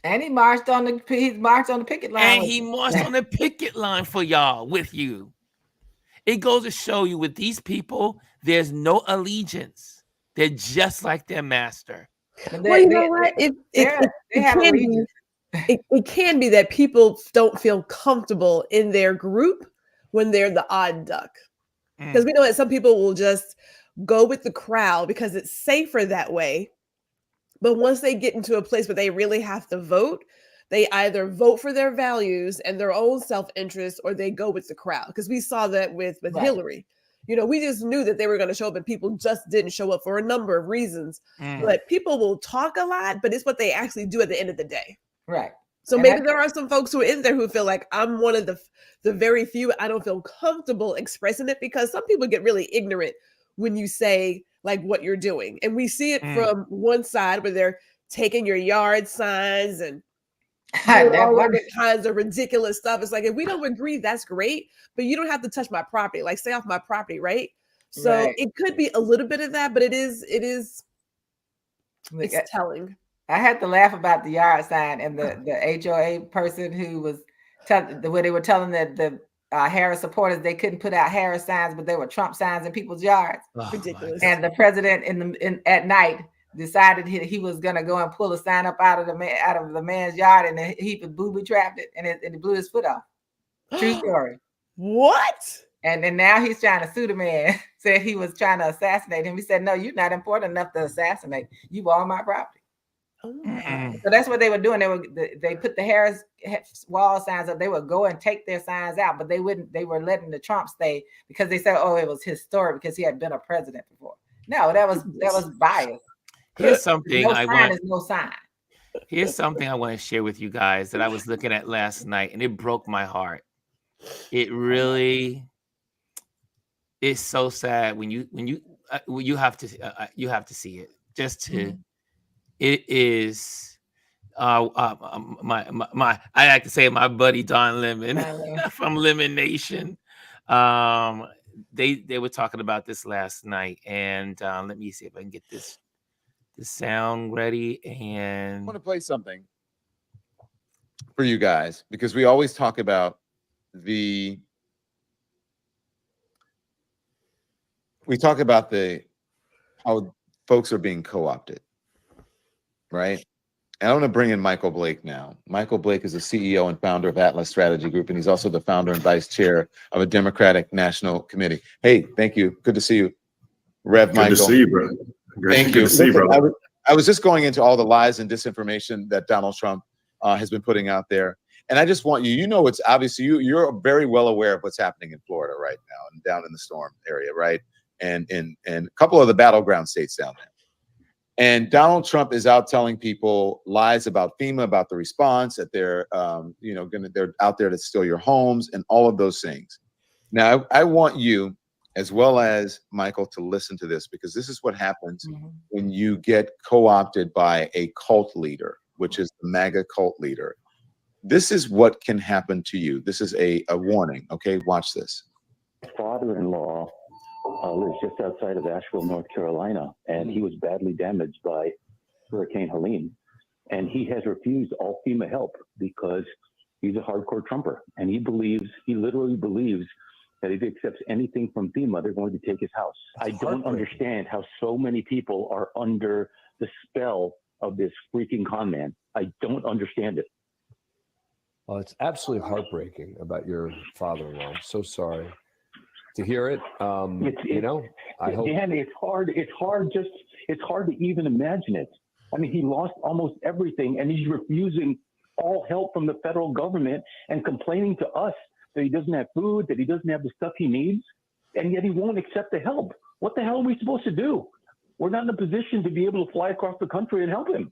Speaker 3: And he marched on the picket line.
Speaker 1: And he marched on the picket line for y'all with you. It goes to show you, with these people, there's no allegiance. They're just like their master.
Speaker 2: Well, you know what? It can be that people don't feel comfortable in their group when they're the odd duck. Because we know that some people will just go with the crowd because it's safer that way. But once they get into a place where they really have to vote, they either vote for their values and their own self-interest, or they go with the crowd. Because we saw that with Hillary. You know, we just knew that they were going to show up, and people just didn't show up for a number of reasons. But people will talk a lot, but it's what they actually do at the end of the day.
Speaker 3: Right.
Speaker 2: So maybe there are some folks who are in there who feel like, I'm one of the very few. I don't feel comfortable expressing it, because some people get really ignorant when you say like what you're doing. And we see it from one side where they're taking your yard signs and all other kinds of ridiculous stuff. It's like, if we don't agree, that's great, but you don't have to touch my property. Like, stay off my property, right? So it could be a little bit of that, but it's telling.
Speaker 3: I had to laugh about the yard sign and the HOA person who was where they were telling the Harris supporters they couldn't put out Harris signs, but there were Trump signs in people's yards.
Speaker 2: Oh, ridiculous.
Speaker 3: And the president at night decided he was gonna go and pull a sign up out of the man's yard, and he booby trapped it, and it blew his foot off. True story.
Speaker 2: What?
Speaker 3: And then now he's trying to sue the man. Said he was trying to assassinate him. He said, "No, you're not important enough to assassinate. You on my property." So that's what they were doing. They put the Harris wall signs up. They would go and take their signs out, but they wouldn't. They were letting the Trump stay because they said, "Oh, it was historic because he had been a president before." No, that was bias.
Speaker 1: Here's something
Speaker 3: no sign is no sign.
Speaker 1: Here's something I want to share with you guys that I was looking at last night, and it broke my heart. It really is so sad when you have to see it just to. It is my I like to say my buddy Don Lemon from Lemon Nation. They were talking about this last night, and let me see if I can get the sound ready. And
Speaker 4: I want to play something for you guys because we always talk about how folks are being co-opted. Right. And I want to bring in Michael Blake now. Michael Blake is the CEO and founder of Atlas Strategy Group, and he's also the founder and vice chair of a Democratic National Committee. Hey, thank you. Good to see you, Rev. Michael.
Speaker 5: Good to see you, bro.
Speaker 4: Thank you. Good to see you, bro. I was just going into all the lies and disinformation that Donald Trump has been putting out there. And I just want you, it's obviously you're very well aware of what's happening in Florida right now and down in the storm area, right? And a couple of the battleground states down there. And Donald Trump is out telling people lies about FEMA, about the response, that they're, they're out there to steal your homes and all of those things. Now, I want you, as well as Michael, to listen to this, because this is what happens when you get co-opted by a cult leader, which is the MAGA cult leader. This is what can happen to you. This is a warning. Okay, watch this.
Speaker 6: Father-in-law lives just outside of Asheville, North Carolina, and he was badly damaged by Hurricane Helene. And he has refused all FEMA help because he's a hardcore Trumper. And he literally believes that if he accepts anything from FEMA, they're going to take his house. I don't understand how so many people are under the spell of this freaking con man. I don't understand it.
Speaker 7: Well, it's absolutely heartbreaking about your father-in-law. I'm so sorry to hear it. I hope.
Speaker 6: Dan, it's hard to even imagine it. I mean, he lost almost everything, and he's refusing all help from the federal government and complaining to us that he doesn't have food, that he doesn't have the stuff he needs, and yet he won't accept the help. What the hell are we supposed to do? We're not in a position to be able to fly across the country and help him.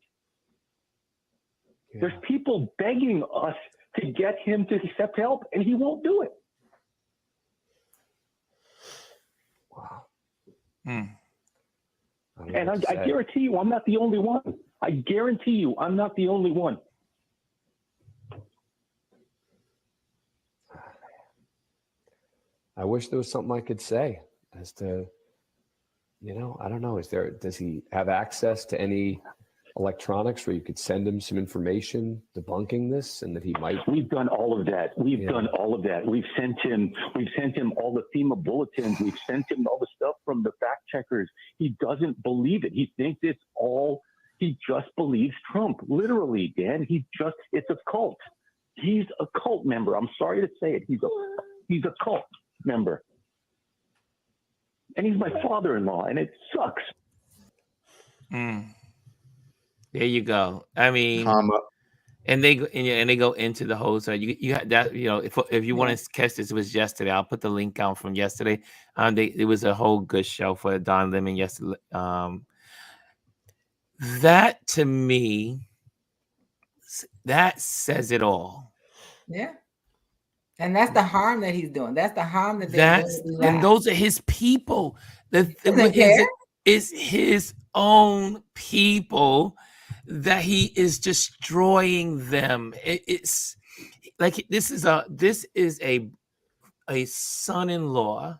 Speaker 6: Yeah. There's people begging us to get him to accept help, and he won't do it.
Speaker 7: Wow.
Speaker 6: And I guarantee you, I'm not the only one. I guarantee you, I'm not the only one.
Speaker 7: I wish there was something I could say as to, I don't know. Does he have access to any electronics where you could send him some information debunking this, and that he might?
Speaker 6: We've done all of that. We've done all of that. We've sent him all the FEMA bulletins. We've sent him all the stuff from the fact checkers. He doesn't believe it. He thinks he just believes Trump. Literally, Dan, it's a cult. He's a cult member. I'm sorry to say it. He's a cult member. And he's my father-in-law, and it sucks.
Speaker 1: There you go. I mean, and they go into the whole. So you had that. If you want to catch this, it was yesterday. I'll put the link out from yesterday. It was a whole good show for Don Lemon yesterday. That to me, that says it all.
Speaker 3: Yeah. And that's the harm that he's doing. That's the harm that they're doing.
Speaker 1: And those are his people. It's his own people that he is destroying them. It's like this is a son-in-law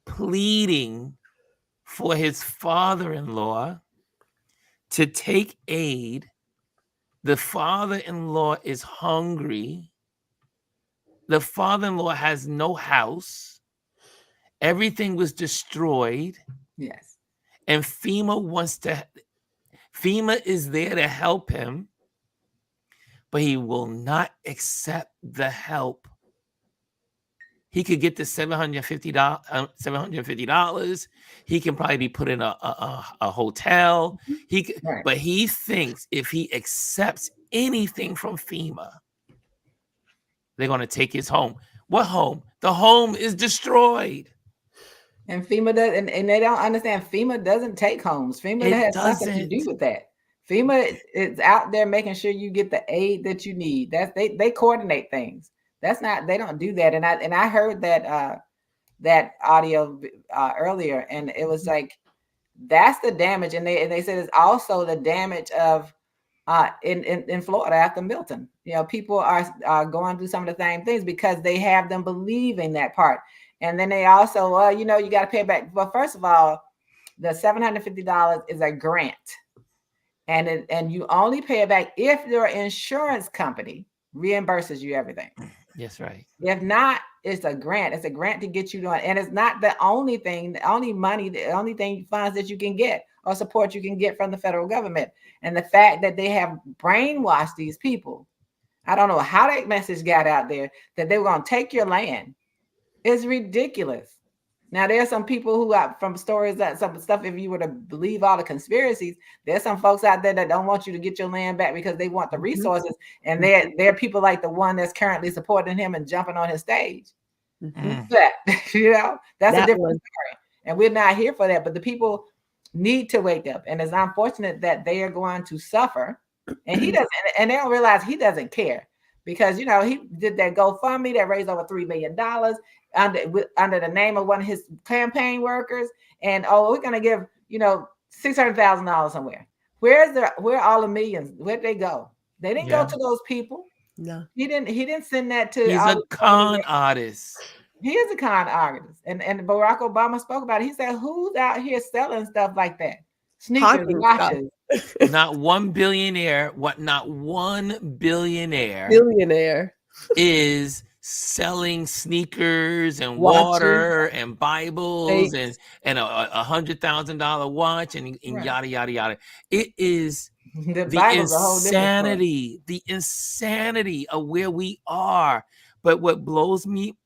Speaker 1: pleading for his father-in-law to take aid. The father-in-law is hungry. The father-in-law has no house. Everything was destroyed.
Speaker 3: Yes.
Speaker 1: And FEMA is there to help him, but he will not accept the help. He could get the $750. He can probably be put in a hotel. But he thinks if he accepts anything from FEMA, they're going to take his home. What home? The home is destroyed.
Speaker 3: And FEMA does, and they don't understand. FEMA doesn't take homes. FEMA has nothing to do with that. FEMA is out there making sure you get the aid that you need. They coordinate things. They don't do that. And I heard that audio earlier, and it was like, that's the damage. And they said it's also the damage of in Florida after Milton. People are going through some of the same things because they have them believing that part. And then they also, you got to pay back. Well, first of all, the $750 is a grant. And you only pay it back if your insurance company reimburses you everything.
Speaker 1: That's right.
Speaker 3: If not, it's a grant. It's a grant to get you doing. And it's not the only thing, the only money, the only thing funds that you can get or support you can get from the federal government. And the fact that they have brainwashed these people, I don't know how that message got out there that they were going to take your land. It's ridiculous. Now, there are some people who are from stories that some stuff, if you were to believe all the conspiracies, there's some folks out there that don't want you to get your land back because they want the resources. And they're people like the one that's currently supporting him and jumping on his stage. But, that's a different story. And we're not here for that. But the people need to wake up. And it's unfortunate that they are going to suffer. And he doesn't, and they don't realize he doesn't care. Because, he did that GoFundMe that raised over $3 million under the name of one of his campaign workers. And, we're going to give, $600,000 somewhere. Where are all the millions? Where'd they go? They didn't go to those people.
Speaker 2: No.
Speaker 3: He didn't send that to.
Speaker 1: He's a con artist.
Speaker 3: He is a con artist. And Barack Obama spoke about it. He said, who's out here selling stuff like that? Sneakers, watches.
Speaker 1: Not one billionaire. Not one billionaire is selling sneakers and water and Bibles and $100,000 watch and yada yada yada. It is the insanity of where we are. But what blows me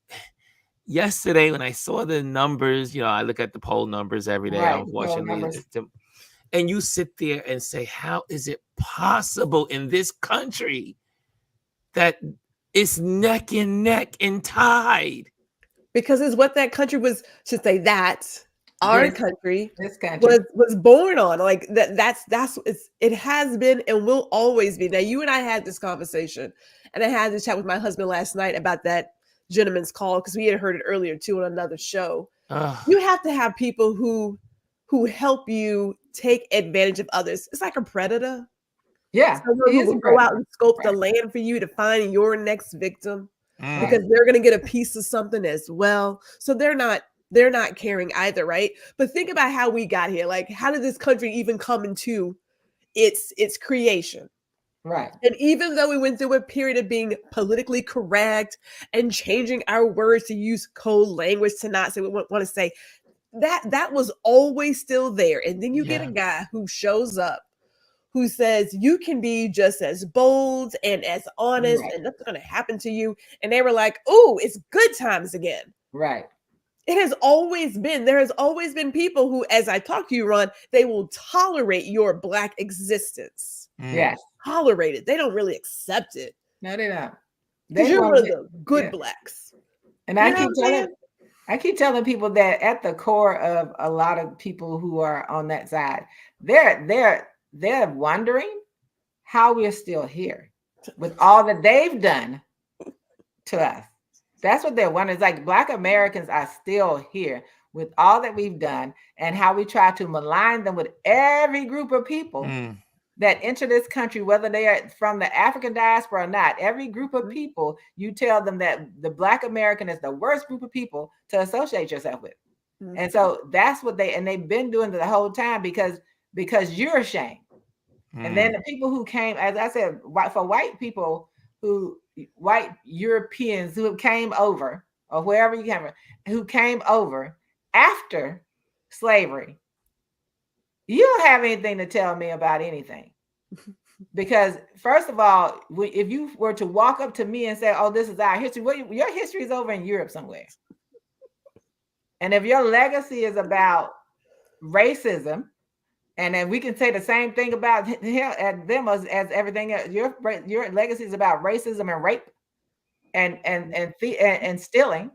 Speaker 1: yesterday when I saw the numbers, I look at the poll numbers every day. I was watching them. And you sit there and say, how is it possible in this country that it's neck and neck and tied?
Speaker 2: Because it's what that country was, should say that our country
Speaker 3: this country
Speaker 2: was born on. Like it has been and will always be. Now, you and I had this conversation, and I had this chat with my husband last night about that gentleman's call, because we had heard it earlier too on another show. You have to have people who help you take advantage of others. It's like a predator.
Speaker 3: Yeah.
Speaker 2: Someone who will go out and scope the land for you to find your next victim because they're going to get a piece of something as well. So they're not caring either, right? But think about how we got here. Like, how did this country even come into its creation?
Speaker 3: Right.
Speaker 2: And even though we went through a period of being politically correct and changing our words to use code language to not say what we want to say, that was always still there. And then you get a guy who shows up who says you can be just as bold and as honest and nothing's going to happen to you. And they were like, oh, it's good times again.
Speaker 3: Right.
Speaker 2: It has always been. There has always been people who, as I talk to you, Ron, they will tolerate your Black existence.
Speaker 3: Yes.
Speaker 2: Tolerate it. They don't really accept it.
Speaker 3: No, they don't.
Speaker 2: You're one of the good Blacks.
Speaker 3: And I keep telling people that at the core of a lot of people who are on that side, they're wondering how we're still here with all that they've done to us. That's what they're wondering. It's like Black Americans are still here with all that we've done and how we try to malign them with every group of people that enter this country, whether they are from the African diaspora or not. Every group of people, you tell them that the Black American is the worst group of people to associate yourself with. And so that's what they've been doing the whole time because you're ashamed. And then the people who came, as I said, white people white Europeans who came over, or wherever you came from, who came over after slavery, you don't have anything to tell me about anything. Because first of all, if you were to walk up to me and say, oh, this is our history, your history is over in Europe somewhere. And if your legacy is about racism, and then we can say the same thing about them as everything else, your legacy is about racism and rape and stealing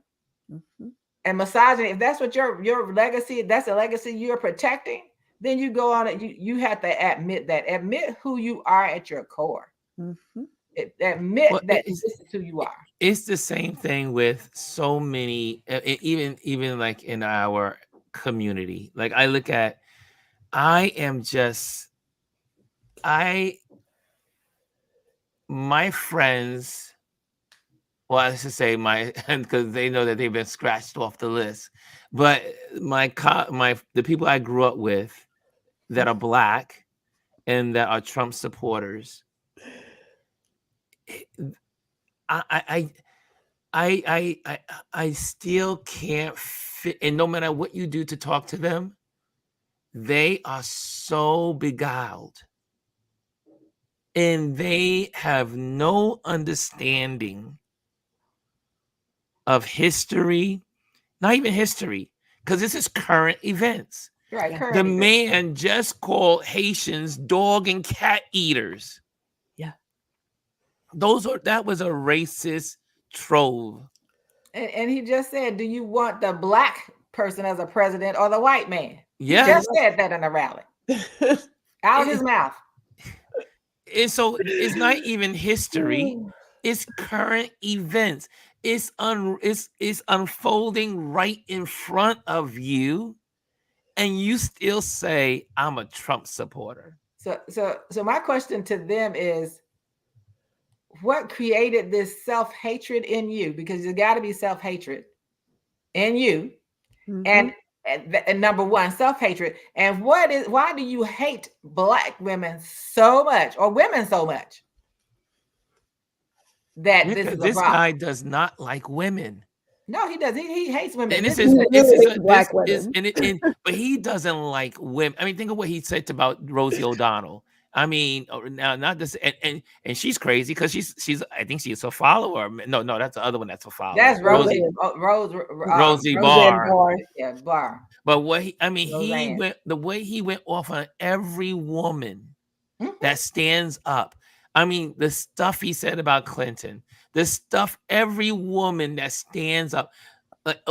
Speaker 3: and misogyny. If that's what your legacy, that's a legacy you're protecting, then you go on it. You have to admit who you are at your core. Admit that this is who you are.
Speaker 1: It's the same thing with so many, even like in our community. Like I look at, my friends, well, I should say because they know that they've been scratched off the list, but the people I grew up with that are Black and that are Trump supporters, I still can't fit, and no matter what you do to talk to them, they are so beguiled. And they have no understanding of history, not even history, because this is current events.
Speaker 3: Right.
Speaker 1: The man just called Haitians dog and cat eaters.
Speaker 2: Yeah.
Speaker 1: That was a racist trove.
Speaker 3: And he just said, do you want the Black person as a president or the white man?
Speaker 1: Yeah.
Speaker 3: He just said that in a rally. Out of his mouth.
Speaker 1: And so it's not even history, it's current events. It's unfolding right in front of you, and you still say, I'm a Trump supporter.
Speaker 3: So my question to them is, what created this self-hatred in you? Because there's got to be self-hatred in you. And number one, self-hatred. And why do you hate Black women so much, or women so much? That this
Speaker 1: guy does not like women.
Speaker 3: No, he does. He hates women.
Speaker 1: But he doesn't like women. I mean, think of what he said about Rosie O'Donnell. I mean, now not this, and she's crazy because she's I think she's a follower. No, that's the other one that's a follower.
Speaker 3: That's Rosie
Speaker 1: Barr.
Speaker 3: Yeah, Barr.
Speaker 1: But the way he went off on every woman that stands up. I mean, the stuff he said about Clinton, the stuff every woman that stands up, like,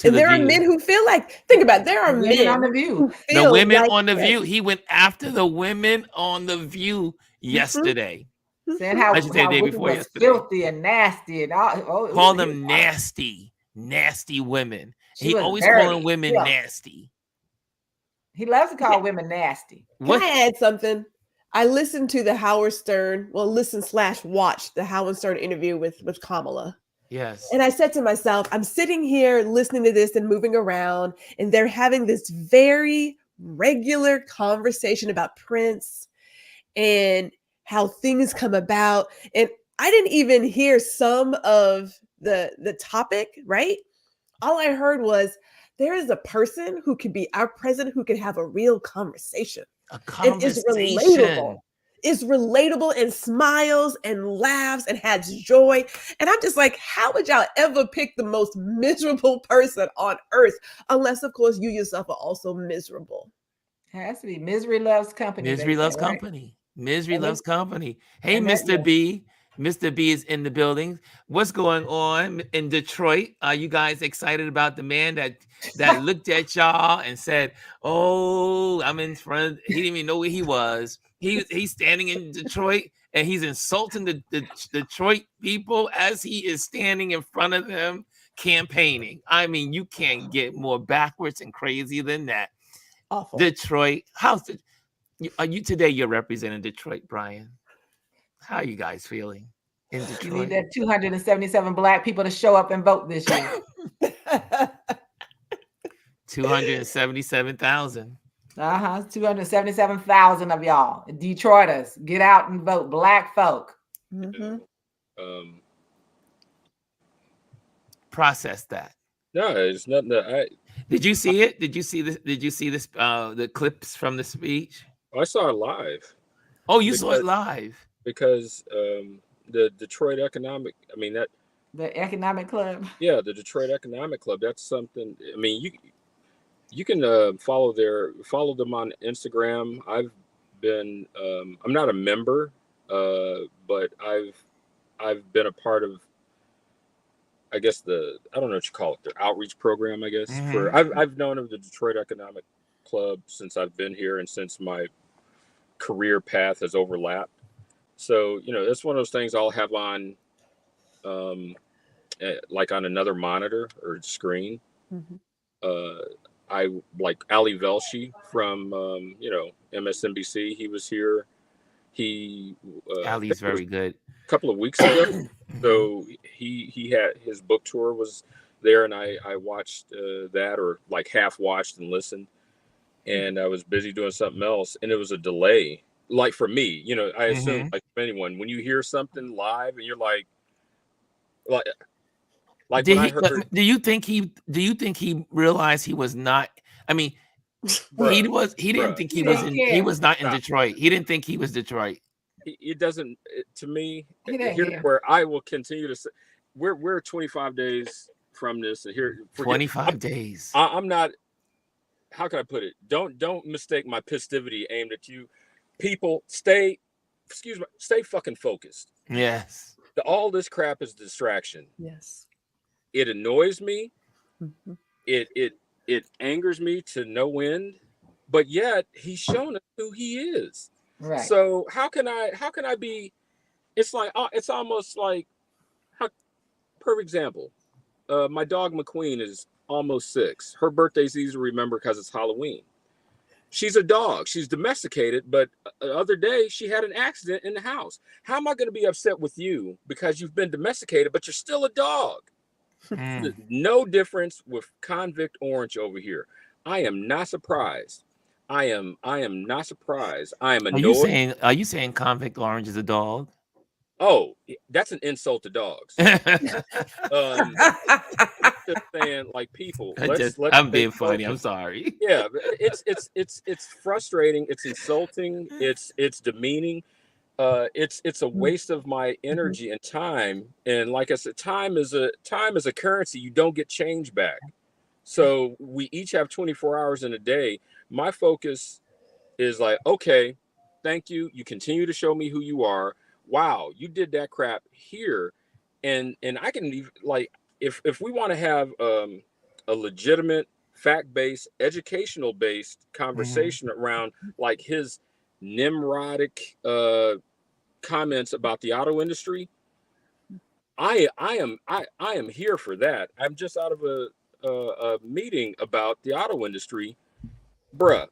Speaker 2: and there are men who feel like, think about it, there are men
Speaker 3: on The View.
Speaker 1: The women on The View. He went after the women on The View yesterday.
Speaker 3: Saying how the day before yesterday. Filthy and nasty and all.
Speaker 1: Call them nasty women. He always calling women nasty.
Speaker 3: He loves to call women nasty.
Speaker 2: Can I add something? I listened to the Howard Stern, watch the Howard Stern interview with Kamala.
Speaker 1: Yes.
Speaker 2: And I said to myself, I'm sitting here listening to this and moving around, and they're having this very regular conversation about Prince and how things come about. And I didn't even hear some of the topic, right? All I heard was, there is a person who could be our president who can have a real conversation.
Speaker 1: And is relatable.
Speaker 2: Is relatable and smiles and laughs and has joy. And I'm just like, how would y'all ever pick the most miserable person on earth? Unless, of course, you yourself are also miserable.
Speaker 3: It has to be. Misery loves company.
Speaker 1: Misery loves company. Misery loves company. Hey, Mr. B. Mr. B is in the building. What's going on in Detroit? Are you guys excited about the man that looked at y'all and said, "Oh, I'm in front"? He didn't even know where he was. He's standing in Detroit and he's insulting the Detroit people as he is standing in front of them campaigning. I mean, you can't get more backwards and crazy than that.
Speaker 2: Awful.
Speaker 1: Detroit. Are you today? You're representing Detroit, Brian. How are you guys feeling in Detroit?
Speaker 3: You need that 277 Black people to show up and vote this year.
Speaker 1: 277,000.
Speaker 3: 277,000 of y'all. Detroiters, get out and vote. Black folk.
Speaker 1: Process that.
Speaker 5: No, it's nothing that
Speaker 1: Did you see it? Did you see this? Did you see this? The clips from the speech?
Speaker 5: I saw it live.
Speaker 1: Oh, you saw it live
Speaker 5: because the Detroit Economic.
Speaker 3: The Economic Club.
Speaker 5: Yeah, the Detroit Economic Club. That's something. I mean, you can follow them on Instagram. I've been. I'm not a member, but I've been a part of. I guess I don't know what you call it, the outreach program. I guess I've known of the Detroit Economic Club since I've been here and since my career path has overlapped. So it's one of those things I'll have on, like on another monitor or screen. I like Ali Velshi from MSNBC. He was here.
Speaker 1: Ali's very good.
Speaker 5: A couple of weeks ago. So he had his book tour was there, and I watched that, or like half watched and listened, and I was busy doing something else, and it was a delay. Like for me, I assume like for anyone, when you hear something live and you're like
Speaker 1: do you think he realized he was not? I mean, he didn't think he was not in Detroit. He didn't think he was Detroit.
Speaker 5: It doesn't, to me, here's where I will continue to say, we're 25 days from this, and here
Speaker 1: 25 days.
Speaker 5: I'm not, how can I put it? Don't mistake my pistivity aimed at you. People, stay fucking focused.
Speaker 1: Yes.
Speaker 5: All this crap is distraction.
Speaker 2: Yes.
Speaker 5: It annoys me. It angers me to no end, but yet he's shown us who he is.
Speaker 3: Right.
Speaker 5: So how can I be? It's like it's almost like, per example, my dog McQueen is almost 6. Her birthday's easy to remember because it's Halloween. She's a dog. She's domesticated, but the other day she had an accident in the house. How am I going to be upset with you because you've been domesticated, but you're still a dog? No difference with Convict Orange over here. I am not surprised. I am not surprised. I am annoyed.
Speaker 1: Are you saying Convict Orange is a dog?
Speaker 5: Oh, that's an insult to dogs. Just saying, like, people.
Speaker 1: I'm being funny. I'm sorry.
Speaker 5: Yeah, it's frustrating. It's insulting. It's demeaning. It's a waste of my energy and time. And like I said, time is a currency. You don't get change back. So we each have 24 hours in a day. My focus is like, okay, thank you. You continue to show me who you are. Wow, you did that crap here. And I can leave, like, if we want to have a legitimate, fact-based, educational-based conversation around like his Nimrodic comments about the auto industry, I am here for that. I'm just out of a meeting about the auto industry, bruh.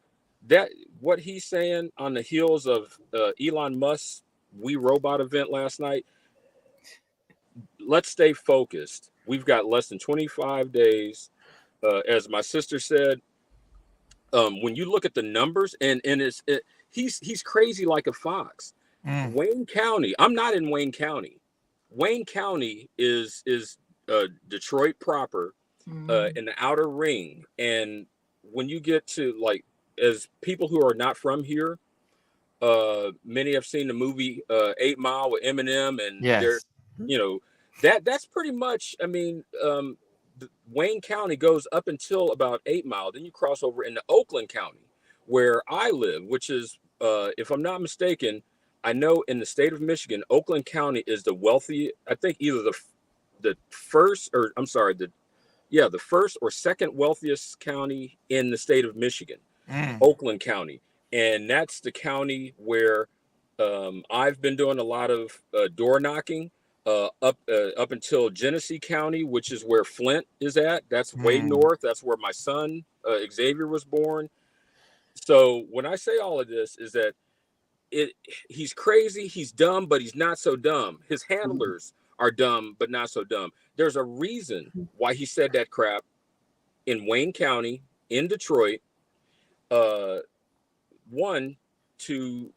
Speaker 5: That what he's saying on the heels of Elon Musk's We Robot event last night. Let's stay focused. We've got less than 25 days. As my sister said, when you look at the numbers, and he's crazy like a fox. Wayne County. I'm not in Wayne County. Wayne County is Detroit proper, in the outer ring. And when you get to, like, as people who are not from here, many have seen the movie 8 Mile with Eminem, and
Speaker 1: yes.
Speaker 5: That's pretty much, I mean, Wayne County goes up until about 8 Mile. Then you cross over into Oakland County, where I live, which is, if I'm not mistaken, I know in the state of Michigan, Oakland County is the wealthy, I think either the first or second wealthiest county in the state of Michigan, Oakland County. And that's the county where I've been doing a lot of door knocking up until Genesee County, which is where Flint is at. That's way north. That's where my son Xavier was born. So when I say all of this is that he's crazy, he's dumb, but he's not so dumb. His handlers are dumb, but not so dumb. There's a reason why he said that crap in Wayne County, in Detroit. one, to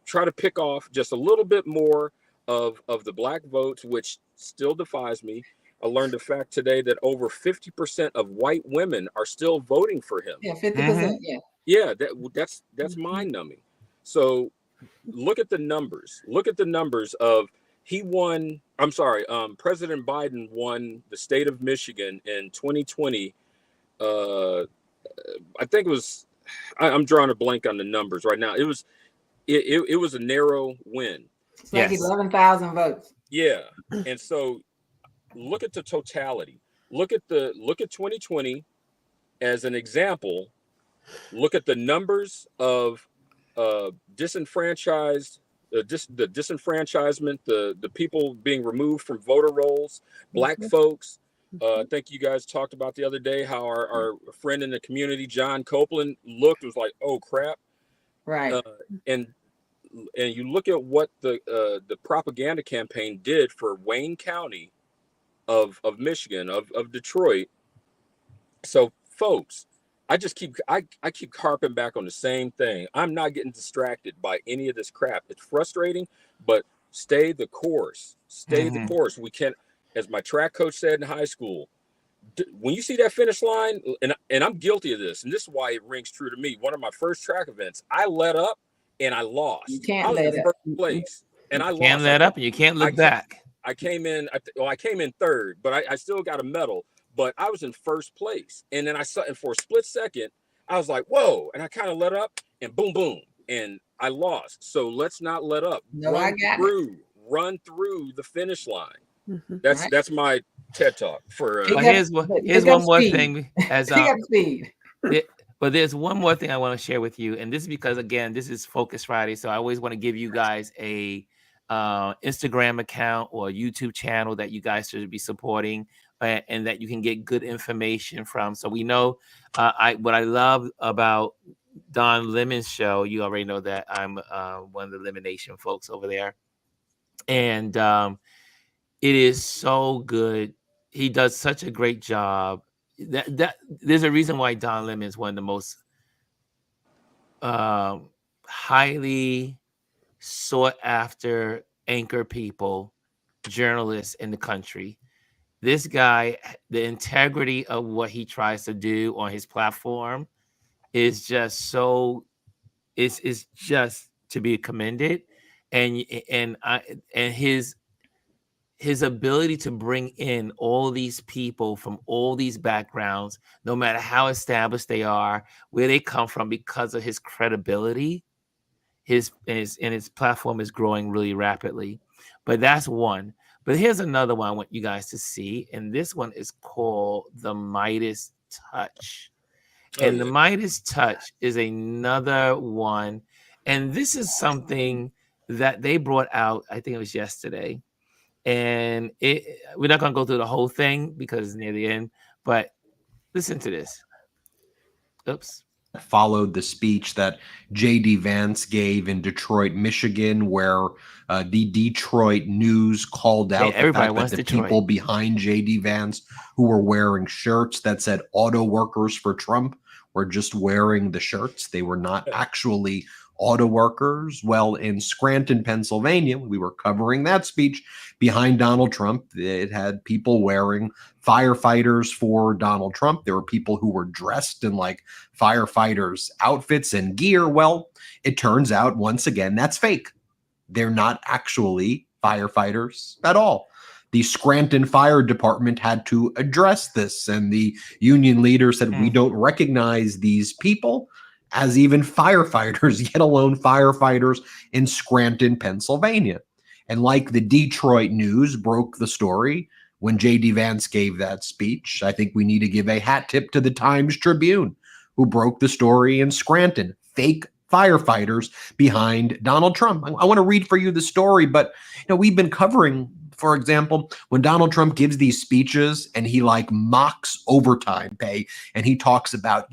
Speaker 5: try to pick off just a little bit more of the black votes, which still defies me. I learned the fact today that over 50% of white women are still voting for him.
Speaker 3: Yeah, 50%.
Speaker 5: Yeah, that's mind numbing. So look at the numbers. Look at the numbers of he won. I'm sorry. President Biden won the state of Michigan in 2020. I think it was. I'm drawing a blank on the numbers right now. It was a narrow win.
Speaker 3: It's like 11,000 votes.
Speaker 5: Yeah, and so look at the totality. Look at 2020 as an example. Look at the numbers of disenfranchised, the disenfranchisement, the people being removed from voter rolls, black folks. I think you guys talked about the other day how our friend in the community, John Copeland, was like, oh crap.
Speaker 3: Right.
Speaker 5: And you look at what the propaganda campaign did for Wayne County of Michigan, of Detroit. So folks, I keep harping back on the same thing. I'm not getting distracted by any of this crap. It's frustrating, but stay the course. Stay the course. We can't, as my track coach said in high school, when you see that finish line, and I'm guilty of this, and this is why it rings true to me. One of my first track events, I let up and I lost.
Speaker 3: You can't
Speaker 5: I was
Speaker 3: let
Speaker 5: in
Speaker 3: up.
Speaker 5: first place, and I lost.
Speaker 1: Can't let up, and you can't look back.
Speaker 5: I came in third, but I still got a medal. But I was in first place, and then and for a split second, I was like, "Whoa!" And I kind of let up, and boom, boom, and I lost. So let's not let up.
Speaker 3: No,
Speaker 5: Run through the finish line. That's my TED talk for.
Speaker 1: Here's one more thing. As
Speaker 3: speed.
Speaker 1: But there's one more thing I want to share with you, and this is because again, this is Focus Friday, so I always want to give you guys a Instagram account or YouTube channel that you guys should be supporting. And that you can get good information from. So we know what I love about Don Lemon's show. You already know that I'm one of the Elimination folks over there, and it is so good. He does such a great job. That there's a reason why Don Lemon is one of the most highly sought after anchor people, journalists in the country. This guy, the integrity of what he tries to do on his platform is just it's just to be commended, and his ability to bring in all these people from all these backgrounds, no matter how established they are, where they come from, because of his credibility, his platform is growing really rapidly. But that's one. But here's another one I want you guys to see, and this one is called the Midas Touch. And the Midas Touch is another one, and this is something that they brought out, I think it was yesterday, and we're not going to go through the whole thing because it's near the end, but listen to this. Oops.
Speaker 8: Followed the speech that J.D. Vance gave in Detroit, Michigan, where the Detroit News called out the fact that the people behind J.D. Vance who were wearing shirts that said "Auto Workers for Trump" were just wearing the shirts. They were not actually auto workers. Well, in Scranton, Pennsylvania, we were covering that speech. Behind Donald Trump, it had people wearing firefighters for Donald Trump. There were people who were dressed in like firefighters outfits and gear. Well, it turns out once again, that's fake. They're not actually firefighters at all. The Scranton Fire Department had to address this, and the union leader said, we don't recognize these people as even firefighters, yet alone firefighters in Scranton, Pennsylvania. And like the Detroit News broke the story when J.D. Vance gave that speech, I think we need to give a hat tip to the Times Tribune, who broke the story in Scranton. Fake firefighters behind Donald Trump. I want to read for you the story, but we've been covering, for example, when Donald Trump gives these speeches and he like mocks overtime pay, and he talks about,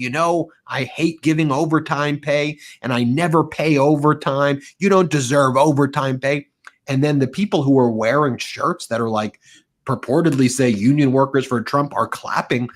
Speaker 8: I hate giving overtime pay and I never pay overtime. You don't deserve overtime pay. And then the people who are wearing shirts that are like purportedly say union workers for Trump are clapping.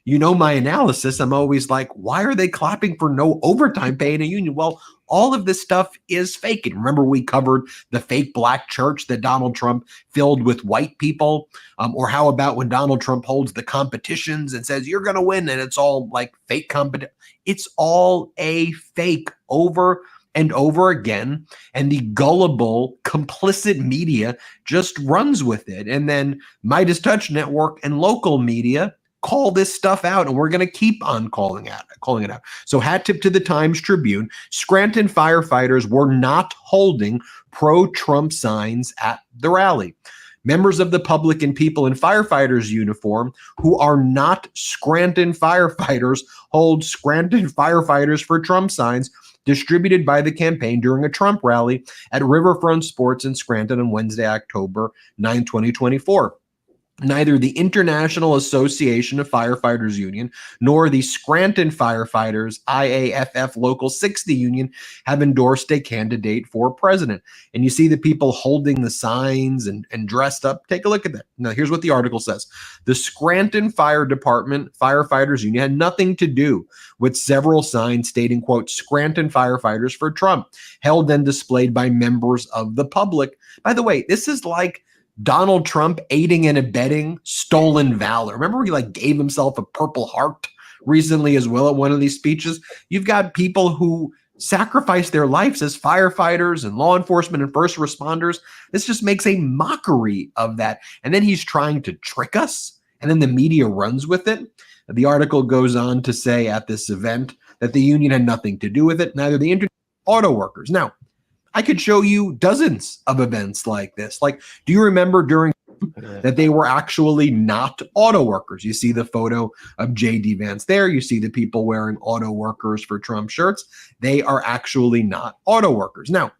Speaker 8: you know my analysis. I'm always like, why are they clapping for no overtime pay in a union? Well, all of this stuff is fake. And remember, we covered the fake black church that Donald Trump filled with white people. Or how about when Donald Trump holds the competitions and says, you're going to win, and it's all like fake competition. It's all a fake over and over again. And the gullible, complicit media just runs with it. And then Midas Touch Network and local media call this stuff out, and we're going to keep on calling it out. So hat tip to the Times Tribune. Scranton firefighters were not holding pro-Trump signs at the rally. Members of the public and people in firefighters uniform who are not Scranton firefighters hold Scranton firefighters for Trump signs distributed by the campaign during a Trump rally at Riverfront Sports in Scranton on Wednesday, October 9, 2024. Neither the International Association of Firefighters Union nor the Scranton Firefighters IAFF Local 60 Union have endorsed a candidate for president. And you see the people holding the signs and dressed up. Take a look at that. Now, here's what the article says. The Scranton Fire Department Firefighters Union had nothing to do with several signs stating, quote, Scranton Firefighters for Trump, held and displayed by members of the public. By the way, this is like Donald Trump aiding and abetting stolen valor. Remember, he like gave himself a Purple Heart recently as well at one of these speeches. You've got people who sacrifice their lives as firefighters and law enforcement and first responders. This just makes a mockery of that. And then he's trying to trick us, and then the media runs with it. The article goes on to say at this event that the union had nothing to do with it, neither the auto workers. Now, I could show you dozens of events like this. Like, do you remember during that they were actually not auto workers? You see the photo of JD Vance there. You see the people wearing auto workers for Trump shirts. They are actually not auto workers. Now,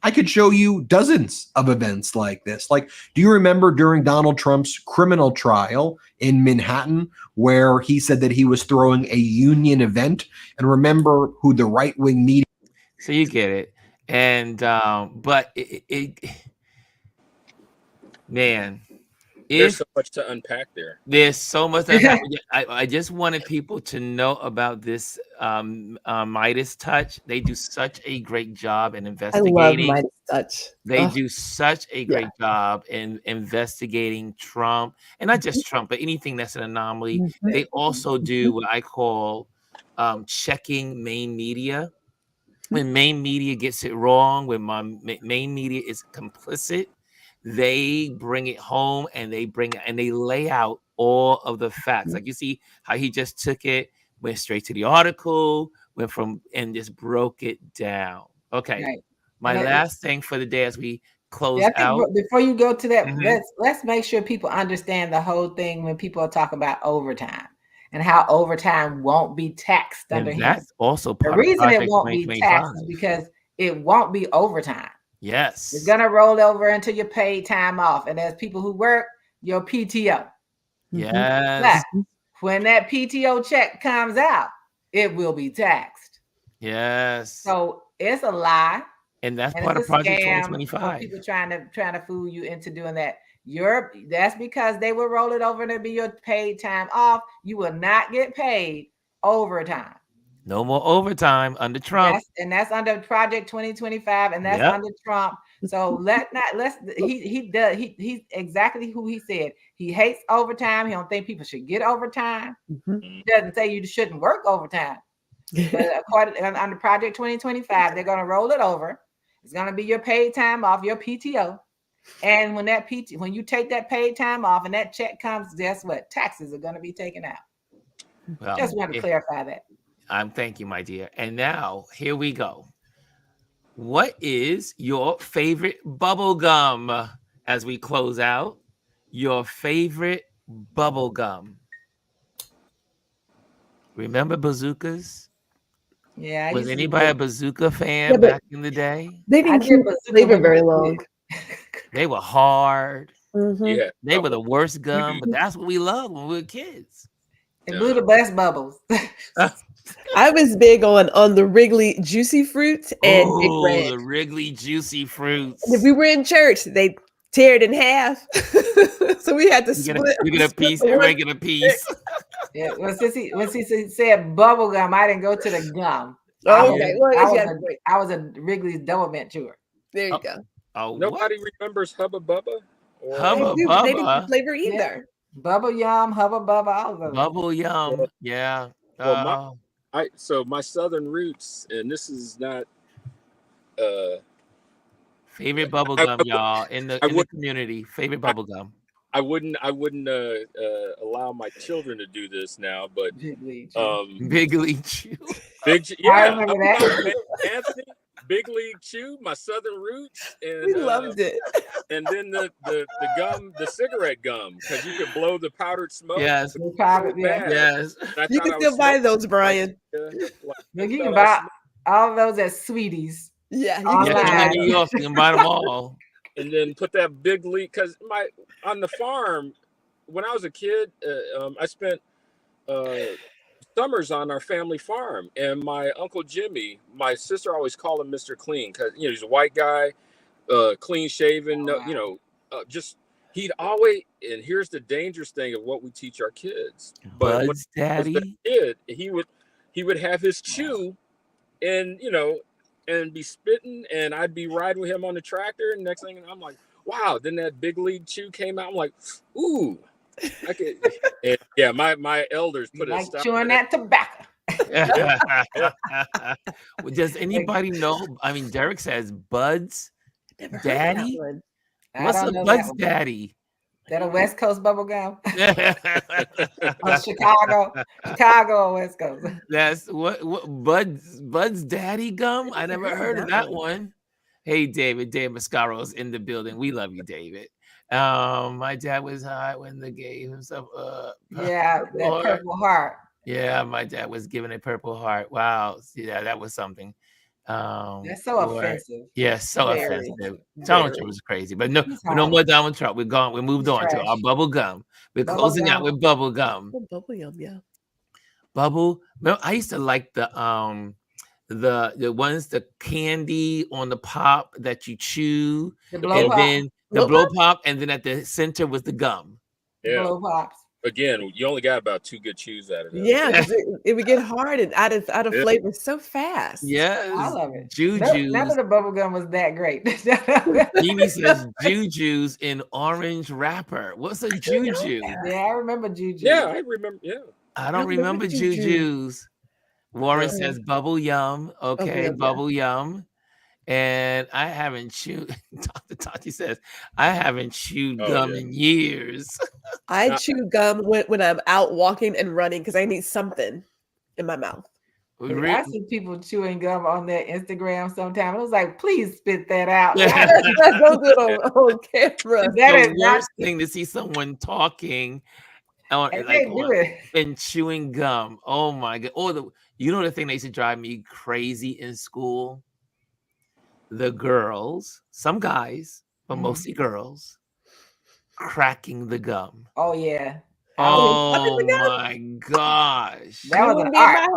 Speaker 8: I could show you dozens of events like this. Like, do you remember during Donald Trump's criminal trial in Manhattan where he said that he was throwing a union event? And remember who the right-wing media...
Speaker 1: So you get it. And but man,
Speaker 5: there's so much to unpack there.
Speaker 1: There's so much to unpack. I just wanted people to know about this Midas Touch. They do such a great job in investigating.
Speaker 2: I love Midas Touch.
Speaker 1: They do such a great job in investigating Trump, and not just Trump, but anything that's an anomaly. They also do what I call checking main media. When main media gets it wrong, when my main media is complicit, they bring it home and they lay out all of the facts. Like you see how he just took it, went straight to the article, and just broke it down. Okay. Right. My last thing for the day as we close out.
Speaker 3: Before you go to that, let's make sure people understand the whole thing when people are talking about overtime. And how overtime won't be taxed under him.
Speaker 1: That's also part
Speaker 3: the reason it won't be taxed is because it won't be overtime.
Speaker 1: Yes.
Speaker 3: It's gonna roll over into your paid time off. And as people who work, your PTO.
Speaker 1: Yes.
Speaker 3: But when that PTO check comes out, it will be taxed.
Speaker 1: Yes.
Speaker 3: So it's a lie.
Speaker 1: And that's part of Project 2025.
Speaker 3: People trying to fool you into doing that. That's because they will roll it over to be your paid time off. You will not get paid overtime.
Speaker 1: No more overtime under Trump.
Speaker 3: That's under Project 2025, and that's under Trump. So he's exactly who he said. He hates overtime. He don't think people should get overtime. He doesn't say you shouldn't work overtime. But under Project 2025, they're gonna roll it over. It's gonna be your paid time off, your PTO. And when you take that paid time off and that check comes, guess what? Taxes are going to be taken out. Well, just want to clarify that.
Speaker 1: Thank you, my dear. And now here we go. What is your favorite bubble gum as we close out? Your favorite bubble gum. Remember bazookas?
Speaker 3: Yeah.
Speaker 1: Was anybody a bazooka fan back in the day?
Speaker 2: They didn't keep the flavor very long.
Speaker 1: They were hard.
Speaker 5: Yeah,
Speaker 1: they were the worst gum, but that's what we loved when we were kids.
Speaker 3: It blew the best bubbles.
Speaker 2: I was big on the Wrigley Juicy Fruit and Big Red.
Speaker 1: The Wrigley Juicy Fruits.
Speaker 2: And if we were in church, they tear it in half, so we had to split.
Speaker 1: You get a piece. Everybody get a piece.
Speaker 3: Yeah, well, since he said bubble gum, I didn't go to the gum.
Speaker 2: Okay,
Speaker 3: I was a Wrigley's double mint chewer.
Speaker 2: There you go.
Speaker 1: Oh,
Speaker 5: nobody remembers Hubba Bubba.
Speaker 1: Hubba
Speaker 2: They
Speaker 1: Bubba.
Speaker 2: didn't flavor either.
Speaker 3: Yeah. Bubble Yum, Hubba Bubba, all of them.
Speaker 1: Bubble Yum, yeah.
Speaker 5: Well, so my Southern roots, and this is not
Speaker 1: favorite bubble gum, y'all, in the community. Favorite bubble gum.
Speaker 5: I wouldn't allow my children to do this now, but
Speaker 1: Big League Chew.
Speaker 3: I remember that.
Speaker 5: Anthony, Big League Chew, my Southern roots, and
Speaker 2: we loved it.
Speaker 5: And then the gum, the cigarette gum, because you could blow the powdered smoke.
Speaker 1: Yes,
Speaker 2: yes. You can still buy those, Brian.
Speaker 3: You can buy all of those at Sweeties.
Speaker 2: Yeah,
Speaker 1: in New York, you can buy them all.
Speaker 5: And then put that big leak, because on the farm when I was a kid, I spent summers on our family farm, and my Uncle Jimmy, my sister always called him Mr. Clean, because he's a white guy, clean shaven, just he'd always. And here's the dangerous thing of what we teach our kids. But
Speaker 1: Bud's daddy,
Speaker 5: he would have his chew, and and be spitting, and I'd be riding with him on the tractor, and next thing I'm like, wow, then that Big League Chew came out. I'm like, ooh, I could. And yeah, my elders put
Speaker 3: like chewing that tobacco.
Speaker 1: Does anybody know? I mean, Derek says Bud's daddy. What's a Bud's daddy?
Speaker 3: That a West Coast bubble gum? Chicago or West Coast?
Speaker 1: That's what Bud's daddy gum? I never heard of that one. Hey, Dave Mascaro's in the building. We love you, David. My dad was high when they gave himself
Speaker 3: that Purple Heart.
Speaker 1: Yeah, my dad was given a Purple Heart. Wow. Yeah, that was something.
Speaker 3: That's so offensive.
Speaker 1: Yeah, so offensive. Donald Trump was crazy, but no more Donald Trump. We're gone. We moved on to our bubble gum. We're closing out with bubble gum.
Speaker 2: Bubble gum, yeah.
Speaker 1: Bubble. I used to like the ones, the candy on the pop that you chew, then the blow pop, and then at the center was the gum.
Speaker 5: Yeah.
Speaker 3: Blow pops.
Speaker 5: Again, you only got about 2 good chews out of that.
Speaker 2: Yeah, because it would get hard and out of flavor so fast.
Speaker 1: Yes,
Speaker 3: I love it.
Speaker 1: Juju's.
Speaker 3: None of the bubble gum was that great.
Speaker 1: Mimi says Juju's in orange wrapper. What's a Juju?
Speaker 3: Yeah, I remember Juju.
Speaker 5: Yeah, I remember. Yeah,
Speaker 1: I don't remember Juju's. Warren says bubble yum. Okay, bubble yum. And I haven't chewed. Dr. Tati says, I haven't chewed gum in years.
Speaker 2: I chew gum when I'm out walking and running because I need something in my mouth.
Speaker 3: I see people chewing gum on their Instagram sometimes. I was like, please spit that out.
Speaker 2: Don't do it on camera.
Speaker 1: That is the worst thing to see someone talking and chewing gum. Oh my God. Or the thing that used to drive me crazy in school? The girls, some guys, but mostly girls, cracking the gum.
Speaker 3: Oh yeah.
Speaker 1: Oh my gosh.
Speaker 3: That was
Speaker 2: an art.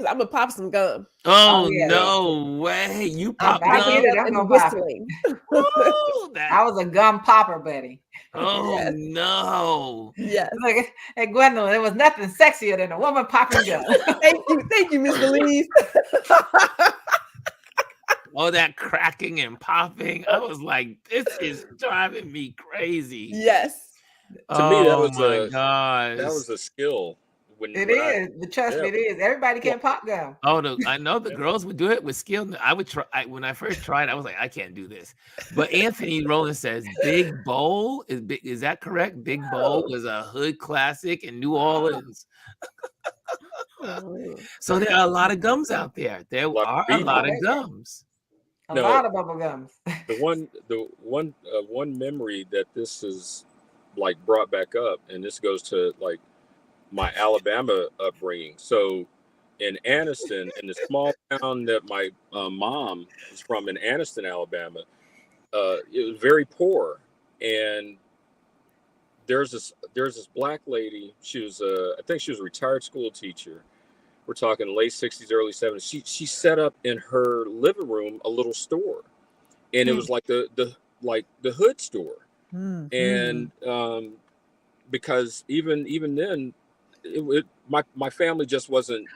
Speaker 2: I'm gonna pop some gum.
Speaker 1: Oh no way. You pop gum?
Speaker 3: I'm whistling. I was a gum popper, buddy.
Speaker 1: Oh no.
Speaker 2: Yes.
Speaker 3: Look, hey Gwendolyn, there was nothing sexier than a woman popping gum.
Speaker 2: Thank you, Miss Louise.
Speaker 1: All that cracking and popping. I was like, this is driving me crazy.
Speaker 2: Yes.
Speaker 5: To me, that was a skill.
Speaker 3: It is. Trust me, it is. Everybody can pop gum.
Speaker 1: Oh, I know the girls would do it with skill. I would try. When I first tried, I was like, I can't do this. But Anthony Rowland says Big Bowl is big. Is that correct? Big Bowl was a hood classic in New Orleans. So there are a lot of gums out there. There are a lot of gums.
Speaker 3: A lot of bubble gums.
Speaker 5: The one memory that this is like brought back up, and this goes to like my Alabama upbringing. So in Anniston, in the small town that my mom was from in Anniston, Alabama, it was very poor, and there's this black lady. She was I think she was a retired school teacher. We're talking late 60s, early 70s. She set up in her living room a little store, and it was like the hood store. And because even then, my family just wasn't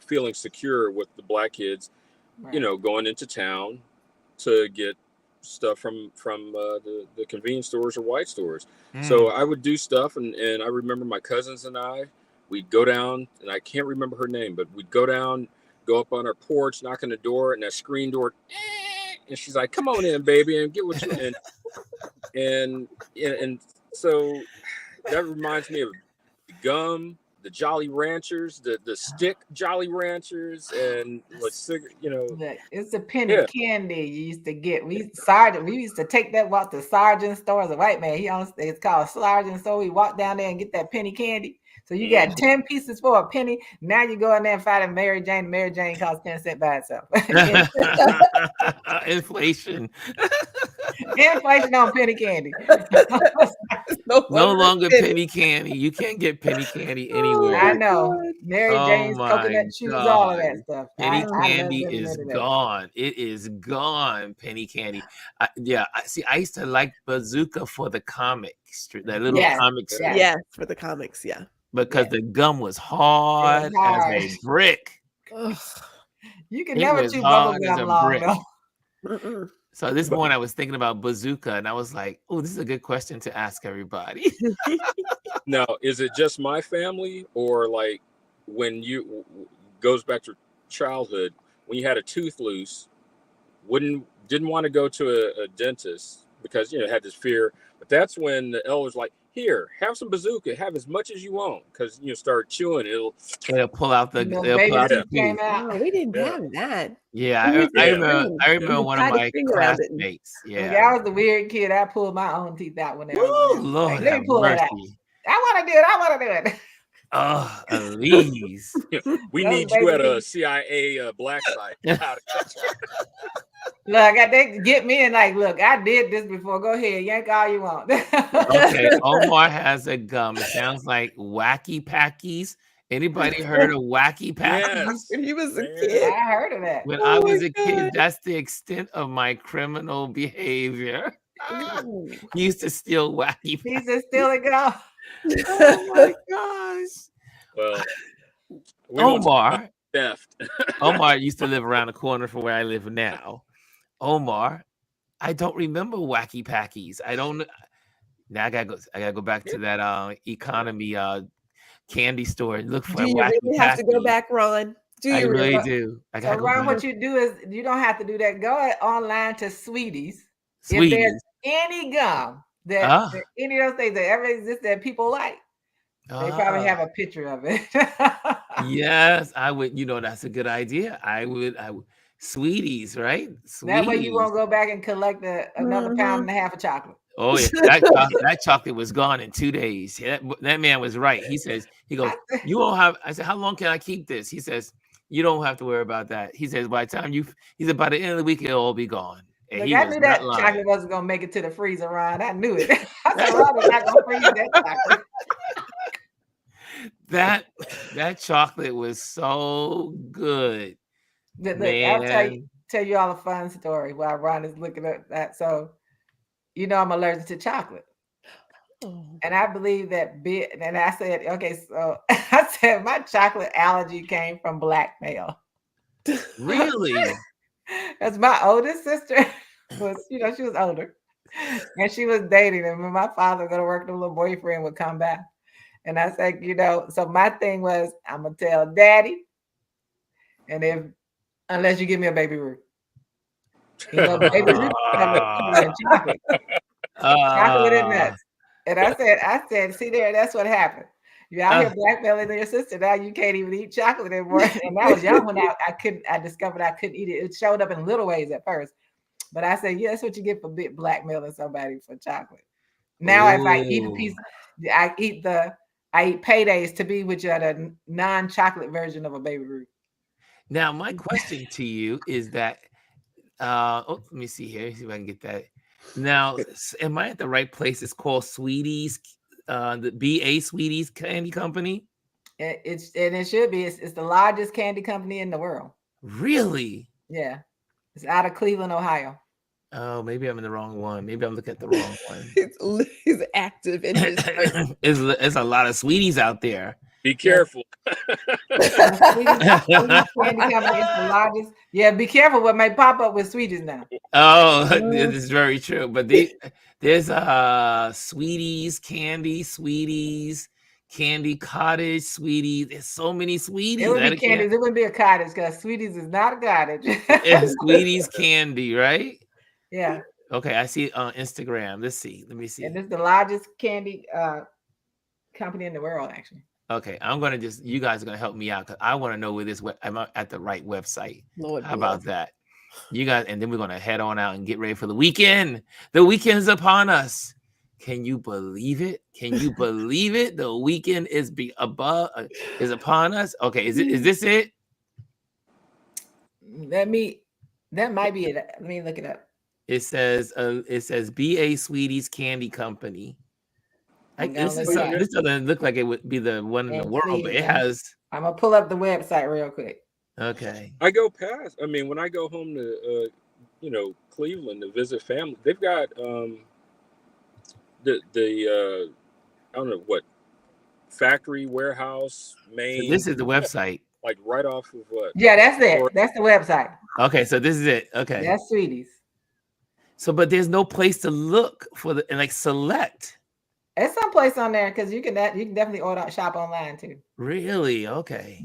Speaker 5: feeling secure with the black kids,
Speaker 3: Right.
Speaker 5: you know, going into town to get stuff from the convenience stores or white stores. So I would do stuff, and I remember my cousins and we'd go down, and I can't remember her name, but we'd go down, go up on our porch, knock on the door, and that screen door, and she's like, "Come on in, baby, and get what you and so that reminds me of the gum, the Jolly Ranchers, the stick Jolly Ranchers, and like you know.
Speaker 3: Look, it's a penny candy you used to get. We used to take that walk to Sergeant store as a white man. It's called Sergeant store. We walk down there and get that penny candy. So you got 10 pieces for a penny. Now you go in there and find a Mary Jane. Mary Jane costs 10 cents by itself.
Speaker 1: Inflation.
Speaker 3: Inflation on penny candy.
Speaker 1: no longer penny candy. You can't get penny candy anywhere.
Speaker 3: I know. Mary Jane's coconut shoes, all of that stuff.
Speaker 1: Penny candy is gone. It is gone. Penny candy. I used to like Bazooka for the comic strip, that little comic strip.
Speaker 2: Yes, for the comics, yeah.
Speaker 1: Because the gum was hard as a brick.
Speaker 3: You can never chew bubble gum long though.
Speaker 1: So this morning I was thinking about Bazooka, and I was like, "Oh, this is a good question to ask everybody."
Speaker 5: Now, is it just my family, or like when you goes back to childhood, when you had a tooth loose, didn't want to go to a dentist because had this fear, but that's when the elders like, "Here, have some Bazooka, have as much as you want," because start chewing, it'll
Speaker 1: pull out the
Speaker 3: came out.
Speaker 2: Oh, we didn't have that.
Speaker 1: Yeah, I remember one of my classmates. Yeah,
Speaker 3: I was the weird kid. I pulled my own teeth out when I was
Speaker 1: Lord, let me pull it out.
Speaker 3: I want to do it.
Speaker 1: Oh, Elise.
Speaker 5: We need you at a CIA black site.
Speaker 3: Look, they get me and like, look, I did this before. Go ahead, yank all you want.
Speaker 1: Okay, Omar has a gum. It sounds like Wacky Packies. Anybody heard of Wacky Packies?
Speaker 2: Yes. When he was a kid.
Speaker 3: I heard of that.
Speaker 1: When I was a kid, that's the extent of my criminal behavior. He used to steal Wacky Packies.
Speaker 3: He used to steal it, go.
Speaker 1: Oh my gosh.
Speaker 5: Well,
Speaker 1: Omar.
Speaker 5: Theft.
Speaker 1: Omar used to live around the corner from where I live now. Omar, I don't remember Wacky Packies. I don't. Now I gotta go back to that economy candy store and look for.
Speaker 2: Do you really have to go back, Ron?
Speaker 1: I really do.
Speaker 3: So Ron, what you do is you don't have to do that. Go online to Sweeties.
Speaker 1: If
Speaker 3: there's any gum that any of those things that ever exist that people like, they probably have a picture of it.
Speaker 1: Yes, I would. That's a good idea. I would. Sweeties, right? Sweeties.
Speaker 3: That way you won't go back and collect another pound and a half of chocolate.
Speaker 1: Oh yeah, that chocolate was gone in 2 days. That man was right. He goes, "You won't have." I said, "How long can I keep this?" He says, "You don't have to worry about that." He says, "By the time he said by the end of the week, it'll all be gone."
Speaker 3: Look, I knew that chocolate wasn't gonna make it to the freezer, Ron. I knew it. I said, Ron is not gonna freeze that chocolate.
Speaker 1: That chocolate was so good.
Speaker 3: Look, I'll tell you all a fun story while Ron is looking at that. So, I'm allergic to chocolate. And I believe that and I said, okay, so I said my chocolate allergy came from blackmail.
Speaker 1: Really?
Speaker 3: That's my oldest sister was, she was older. And she was dating him. And my father go to work, the little boyfriend would come back. And I said, so my thing was, I'm gonna tell daddy. And unless you give me a Baby Ruth. Baby Ruth chocolate. Chocolate and nuts. And I said, see there, that's what happened. You're out here blackmailing your sister. Now you can't even eat chocolate anymore. And I was young when I discovered I couldn't eat it. It showed up in little ways at first. But I said, yeah, that's what you get for blackmailing somebody for chocolate. Now if I eat a piece, I eat paydays to be with you at a non-chocolate version of a Baby Ruth.
Speaker 1: Now, my question to you is that, let me see here. See if I can get that. Now, am I at the right place? It's called Sweeties, the BA Sweeties Candy Company.
Speaker 3: It should be. It's the largest candy company in the world.
Speaker 1: Really?
Speaker 3: Yeah. It's out of Cleveland, Ohio.
Speaker 1: Oh, maybe I'm in the wrong one. Maybe I'm looking at the wrong one.
Speaker 2: He's active in his
Speaker 1: There's a lot of Sweeties out there.
Speaker 5: Be careful.
Speaker 3: Sweeties candy company is the largest. Yeah, be careful what may pop up with Sweeties now.
Speaker 1: Oh, this is very true. But there's Sweeties Candy Cottage, Sweeties. There's so many Sweeties.
Speaker 3: It would be Candies. It wouldn't be a cottage because Sweeties is not a cottage.
Speaker 1: It's Sweeties Candy, right?
Speaker 3: Yeah.
Speaker 1: Okay, I see it on Instagram. Let me see.
Speaker 3: And it's the largest candy company in the world, actually.
Speaker 1: Okay, you guys are gonna help me out because I want to know where I'm at the right website.
Speaker 2: Lord,
Speaker 1: how about that? You guys, and then we're gonna head on out and get ready for the weekend. The weekend is upon us. Can you believe it? Can you believe it? The weekend is upon us. Okay, is this it?
Speaker 3: That might be it. Let me look it up.
Speaker 1: It says BA Sweeties Candy Company. This doesn't look like it would be the one in the world, but it has.
Speaker 3: I'm gonna pull up the website real quick.
Speaker 1: Okay.
Speaker 5: I go past. I mean, when I go home to Cleveland to visit family, they've got the I don't know what factory warehouse main.
Speaker 1: So this is the website.
Speaker 5: Like right off of what?
Speaker 3: Yeah, that's it. That's the website.
Speaker 1: Okay, so this is it. Okay.
Speaker 3: That's Sweeties.
Speaker 1: So, but there's no place to look for select.
Speaker 3: There's some place on there because you can definitely shop online too.
Speaker 1: Really? Okay.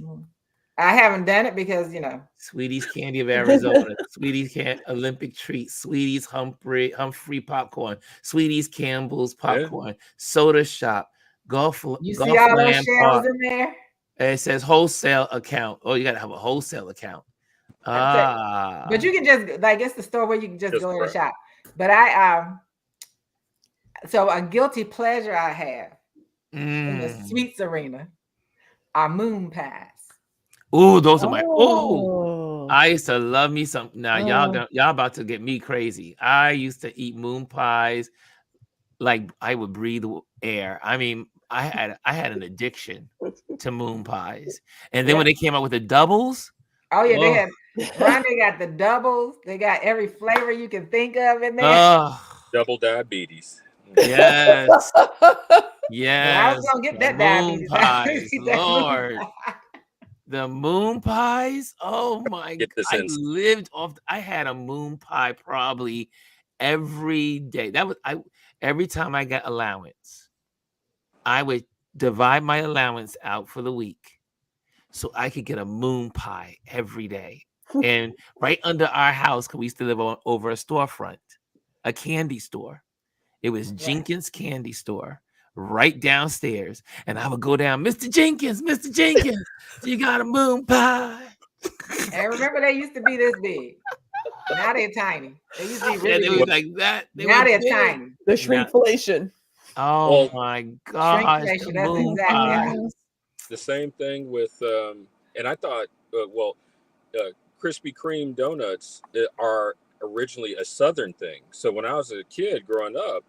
Speaker 3: I haven't done it because
Speaker 1: Sweeties Candy of Arizona, Sweeties Olympic Treats, Sweeties Humphrey Popcorn, Sweeties Campbell's Popcorn, Soda Shop, Golf.
Speaker 3: You see all those shells in there?
Speaker 1: It says wholesale account. Oh, you gotta have a wholesale account.
Speaker 3: But you can just it's the store where you can just go in and shop. But so a guilty pleasure I have in the sweets arena are moon pies.
Speaker 1: Oh, those are my I used to love me some. Now y'all about to get me crazy. I used to eat moon pies like I would breathe air. I mean, I had an addiction to moon pies. And then when they came out with the doubles.
Speaker 3: Oh yeah, they got the doubles. They got every flavor you can think of in there.
Speaker 5: Double diabetes.
Speaker 1: Yes. Yes.
Speaker 3: I was gonna get that diabetes.
Speaker 1: Pies, Lord. The moon pies. Oh my God. I had a moon pie probably every day. Every time I got allowance, I would divide my allowance out for the week so I could get a moon pie every day. And right under our house, because we used to live over a storefront, a candy store. It was Jenkins Candy Store right downstairs. And I would go down, Mr. Jenkins, you got a moon pie.
Speaker 3: And remember, they used to be this big. Now they're tiny. They used to be really
Speaker 1: they
Speaker 3: big.
Speaker 1: were like that.
Speaker 3: Now they're tiny.
Speaker 2: The shrinkflation.
Speaker 1: Oh my gosh.
Speaker 3: Shrinkflation, that's exactly
Speaker 5: the same thing with, and I thought, Krispy Kreme donuts are originally a Southern thing. So when I was a kid growing up,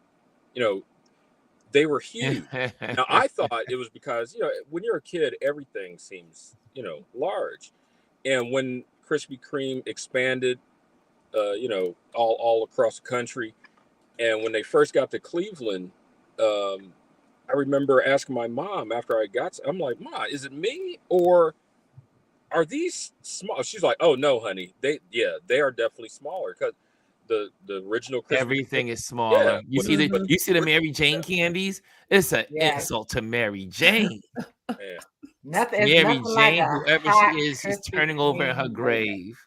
Speaker 5: they were huge. Now I thought it was because, when you're a kid, everything seems, large. And when Krispy Kreme expanded, all across the country, and when they first got to Cleveland, I remember asking my mom after I got, I'm like, Ma, is it me or are these small? She's like, oh no, honey, they are definitely smaller because the original Krispy
Speaker 1: everything is smaller. You see the Mary Jane candies? It's an insult to Mary Jane. Mary Jane, whoever she is, she's turning over in her grave.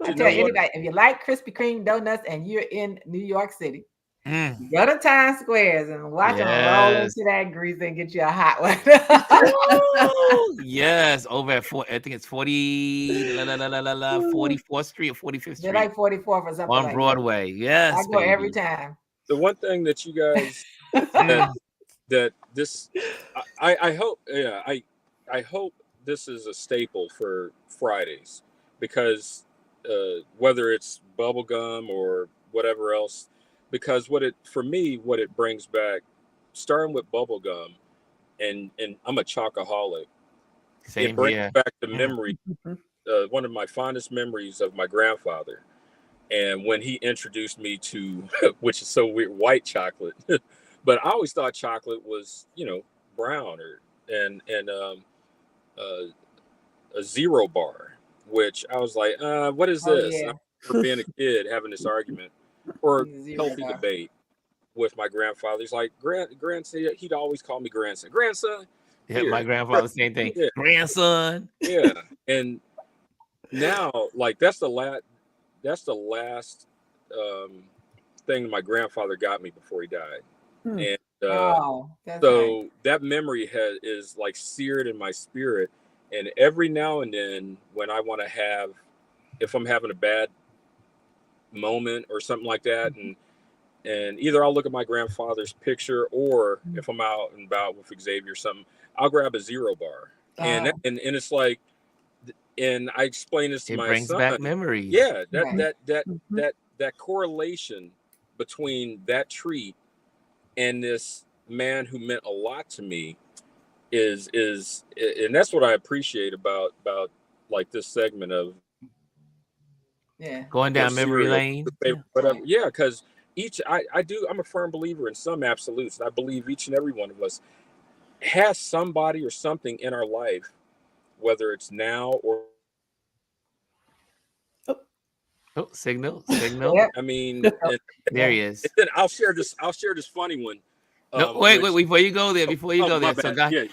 Speaker 3: I tell anybody, if you like Krispy Kreme donuts and you're in New York City, go to Times Squares and watch them roll into that grease and get you a hot one.
Speaker 1: Yes, over at I think it's 44th Street or 45th Street.
Speaker 3: They're like 44th or something
Speaker 1: on Broadway. Yes,
Speaker 3: I go every time.
Speaker 5: The one thing that you guys I hope, I hope this is a staple for Fridays, because whether it's bubblegum or whatever else, because what it brings back, starting with bubblegum, and I'm a chocoholic. It brings back the memory, one of my fondest memories of my grandfather. And when he introduced me to, which is so weird, white chocolate, but I always thought chocolate was, brown or and a zero bar, which I was like, what is this?
Speaker 3: Yeah.
Speaker 5: For being a kid having this argument or
Speaker 3: Zero
Speaker 5: healthy
Speaker 3: bar.
Speaker 5: debate with my grandfather. He's like, grandson, he'd always call me grandson. Grandson.
Speaker 1: Yeah, my grandfather, same thing. Yeah. Grandson.
Speaker 5: Yeah. And now, like, that's the last thing my grandfather got me before he died. And so nice. That memory is like seared in my spirit. And every now and then when I want to if I'm having a bad moment or something like that, and either I'll look at my grandfather's picture, or if I'm out and about with Xavier or something, I'll grab a zero bar. And it's like, and I explain this to my son. It brings back memories. Yeah, that correlation between that treat and this man who meant a lot to me is and that's what I appreciate about like this segment of
Speaker 1: going down memory lane.
Speaker 5: Whatever. Yeah, because I'm a firm believer in some absolutes. And I believe each and every one of us has somebody or something in our life, whether it's now or
Speaker 1: signal.
Speaker 5: I mean,
Speaker 1: there he is.
Speaker 5: And I'll share this funny one.
Speaker 1: No, wait, before you go there. So, guys,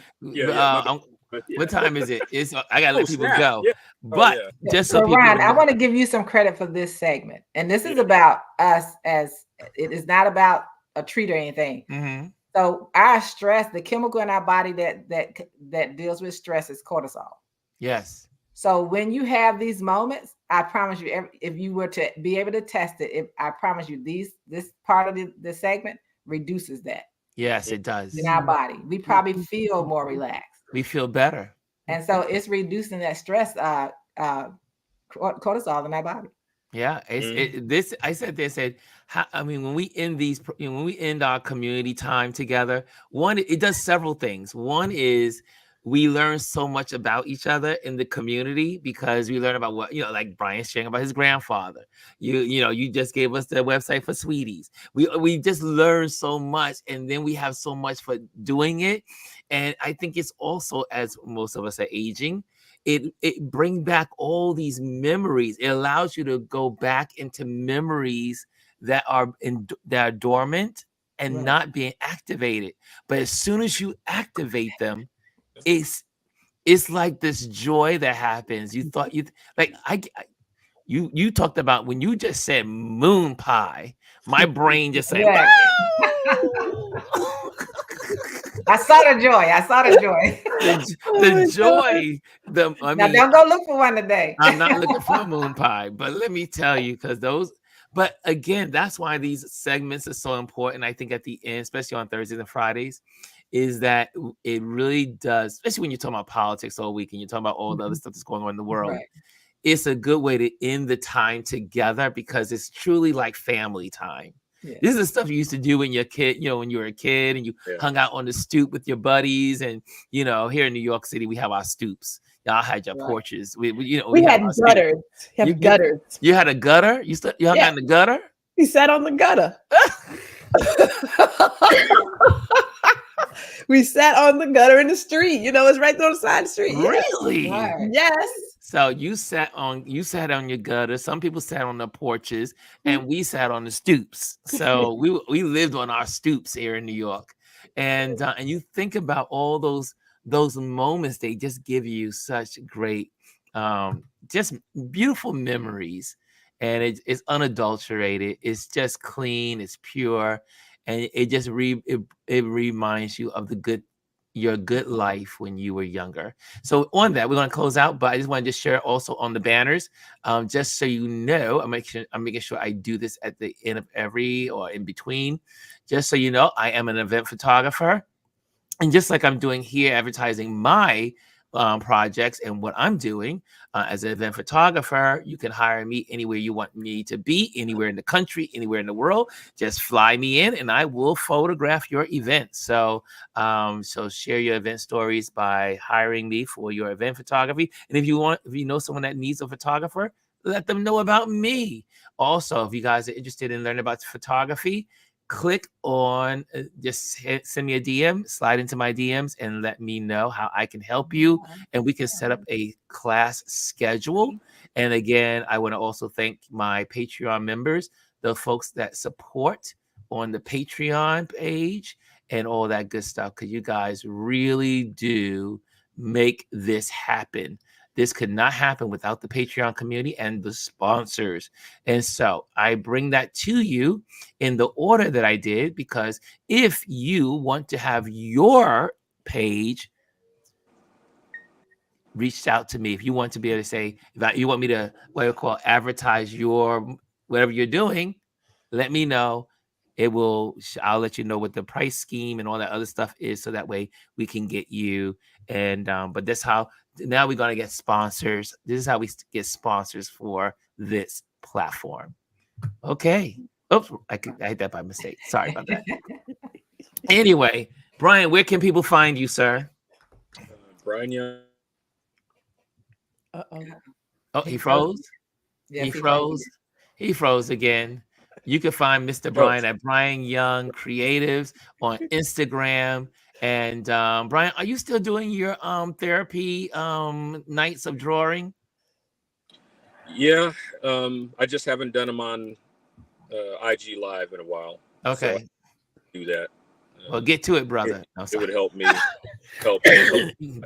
Speaker 1: what time is it? I gotta let people go. Yeah. But just so
Speaker 3: Ryan, I want to give you some credit for this segment, and this is about us. As it is not about a treat or anything.
Speaker 1: Mm-hmm.
Speaker 3: So our stress, the chemical in our body that deals with stress, is cortisol.
Speaker 1: Yes.
Speaker 3: So when you have these moments, I promise you, if you were to be able to test it, I promise you, this part of the segment reduces that.
Speaker 1: Yes, it does.
Speaker 3: In our body, we probably feel more relaxed.
Speaker 1: We feel better,
Speaker 3: and so it's reducing that stress, cortisol in our body.
Speaker 1: Yeah, I said, I mean, when we end our community time together, it does several things. One is we learn so much about each other in the community, because we learn about what, like Brian's sharing about his grandfather. You just gave us the website for Sweeties. We just learn so much, and then we have so much for doing it. And I think it's also, as most of us are aging, it brings back all these memories. It allows you to go back into memories that are dormant and not being activated. But as soon as you activate them, it's like this joy that happens. You thought you talked about when you just said moon pie, my brain just said,
Speaker 3: I saw the joy.
Speaker 1: The joy.
Speaker 3: Now don't go look for one today.
Speaker 1: I'm not looking for a moon pie, but let me tell you, but again, that's why these segments are so important. I think at the end, especially on Thursdays and Fridays, is that it really does, especially when you're talking about politics all week and you're talking about all the other stuff that's going on in the world. Right. It's a good way to end the time together, because it's truly like family time. Yeah. This is the stuff you used to do when you're a kid, when you were a kid and you hung out on the stoop with your buddies. And, here in New York City, we have our stoops. Y'all had your porches. We
Speaker 2: had gutters. Gutters.
Speaker 1: You had a gutter? You hung out in the gutter?
Speaker 2: We sat on the gutter. We sat on the gutter in the street. It's right there on the side of the street.
Speaker 1: Really?
Speaker 2: Yes.
Speaker 1: So you sat on your gutter. Some people sat on the porches, and we sat on the stoops. So we lived on our stoops here in New York. And you think about all those moments, they just give you such great, just beautiful memories. And it's unadulterated. It's just clean. It's pure. And it just it reminds you of your good life when you were younger. So on that, we're going to close out, but I just want to share also on the banners, just so you know, I'm making sure I do this at the end of every or in between, just so you know, I am an event photographer. And just like I'm doing here, advertising my projects and what I'm doing as an event photographer, you can hire me anywhere you want me to be, anywhere in the country, anywhere in the world. Just fly me in and I will photograph your event. So share your event stories by hiring me for your event photography. And if you know someone that needs a photographer, let them know about me. Also, if you guys are interested in learning about photography, click on, just send me a DM, slide into my DMs and let me know how I can help you. And we can set up a class schedule. And again, I want to also thank my Patreon members, the folks that support on the Patreon page and all that good stuff, because you guys really do make this happen. This could not happen without the Patreon community and the sponsors. And so I bring that to you in the order that I did, because if you want to have your page reached out to me, if you want to be able to say, you want me to what I call advertise your whatever you're doing, let me know. I'll let you know what the price scheme and all that other stuff is, so that way we can get you. And but that's how now we're going to get sponsors. This is how we get sponsors for this platform. Okay. Oops, I hit that by mistake. Sorry about that. Anyway, Brian, where can people find you, sir?
Speaker 5: Brian Young.
Speaker 1: Oh, he froze?
Speaker 3: Yes,
Speaker 1: he froze. He froze again. You can find Mr. Brian at Brian Young Creatives on Instagram. And Brian, are you still doing your therapy nights of drawing?
Speaker 5: Yeah, I just haven't done them on IG Live in a while.
Speaker 1: Okay,
Speaker 5: so do that.
Speaker 1: Well, get to it, brother.
Speaker 5: It would help me.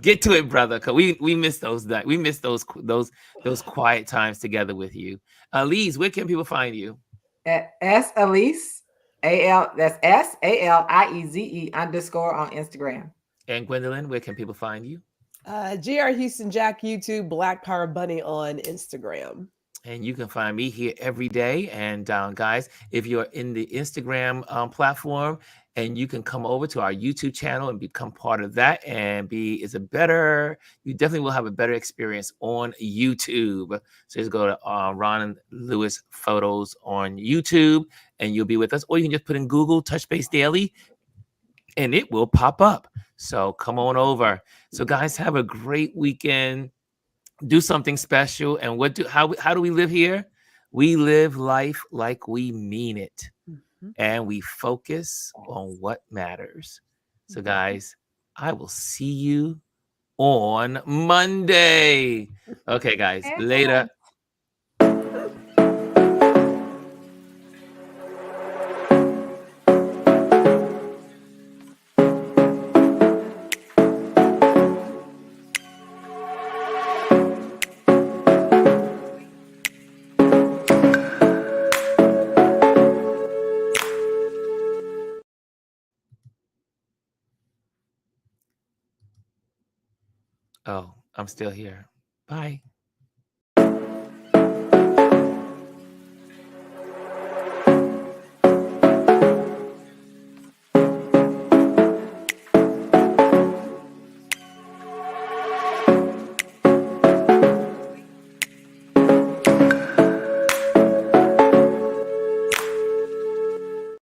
Speaker 1: Get to it, brother, because we miss those. We miss those quiet times together with you. Elise, where can people find you?
Speaker 3: At Elise that's SALIEZE _ on Instagram.
Speaker 1: And Gwendolyn, where can people find you?
Speaker 2: GR Houston Jack YouTube, Black Power Bunny on Instagram.
Speaker 1: And you can find me here every day. And guys, if you're in the Instagram platform, and you can come over to our YouTube channel and become part of that, and you definitely will have a better experience on YouTube. So just go to Ron and Lewis Photos on YouTube, and you'll be with us. Or you can just put in Google Touchbase Daily, and it will pop up. So come on over. So guys, have a great weekend. Do something special. And how do we live here? We live life like we mean it. And we focus on what matters. So guys, I will see you on Monday. Okay, guys, later. Oh, I'm still here. Bye.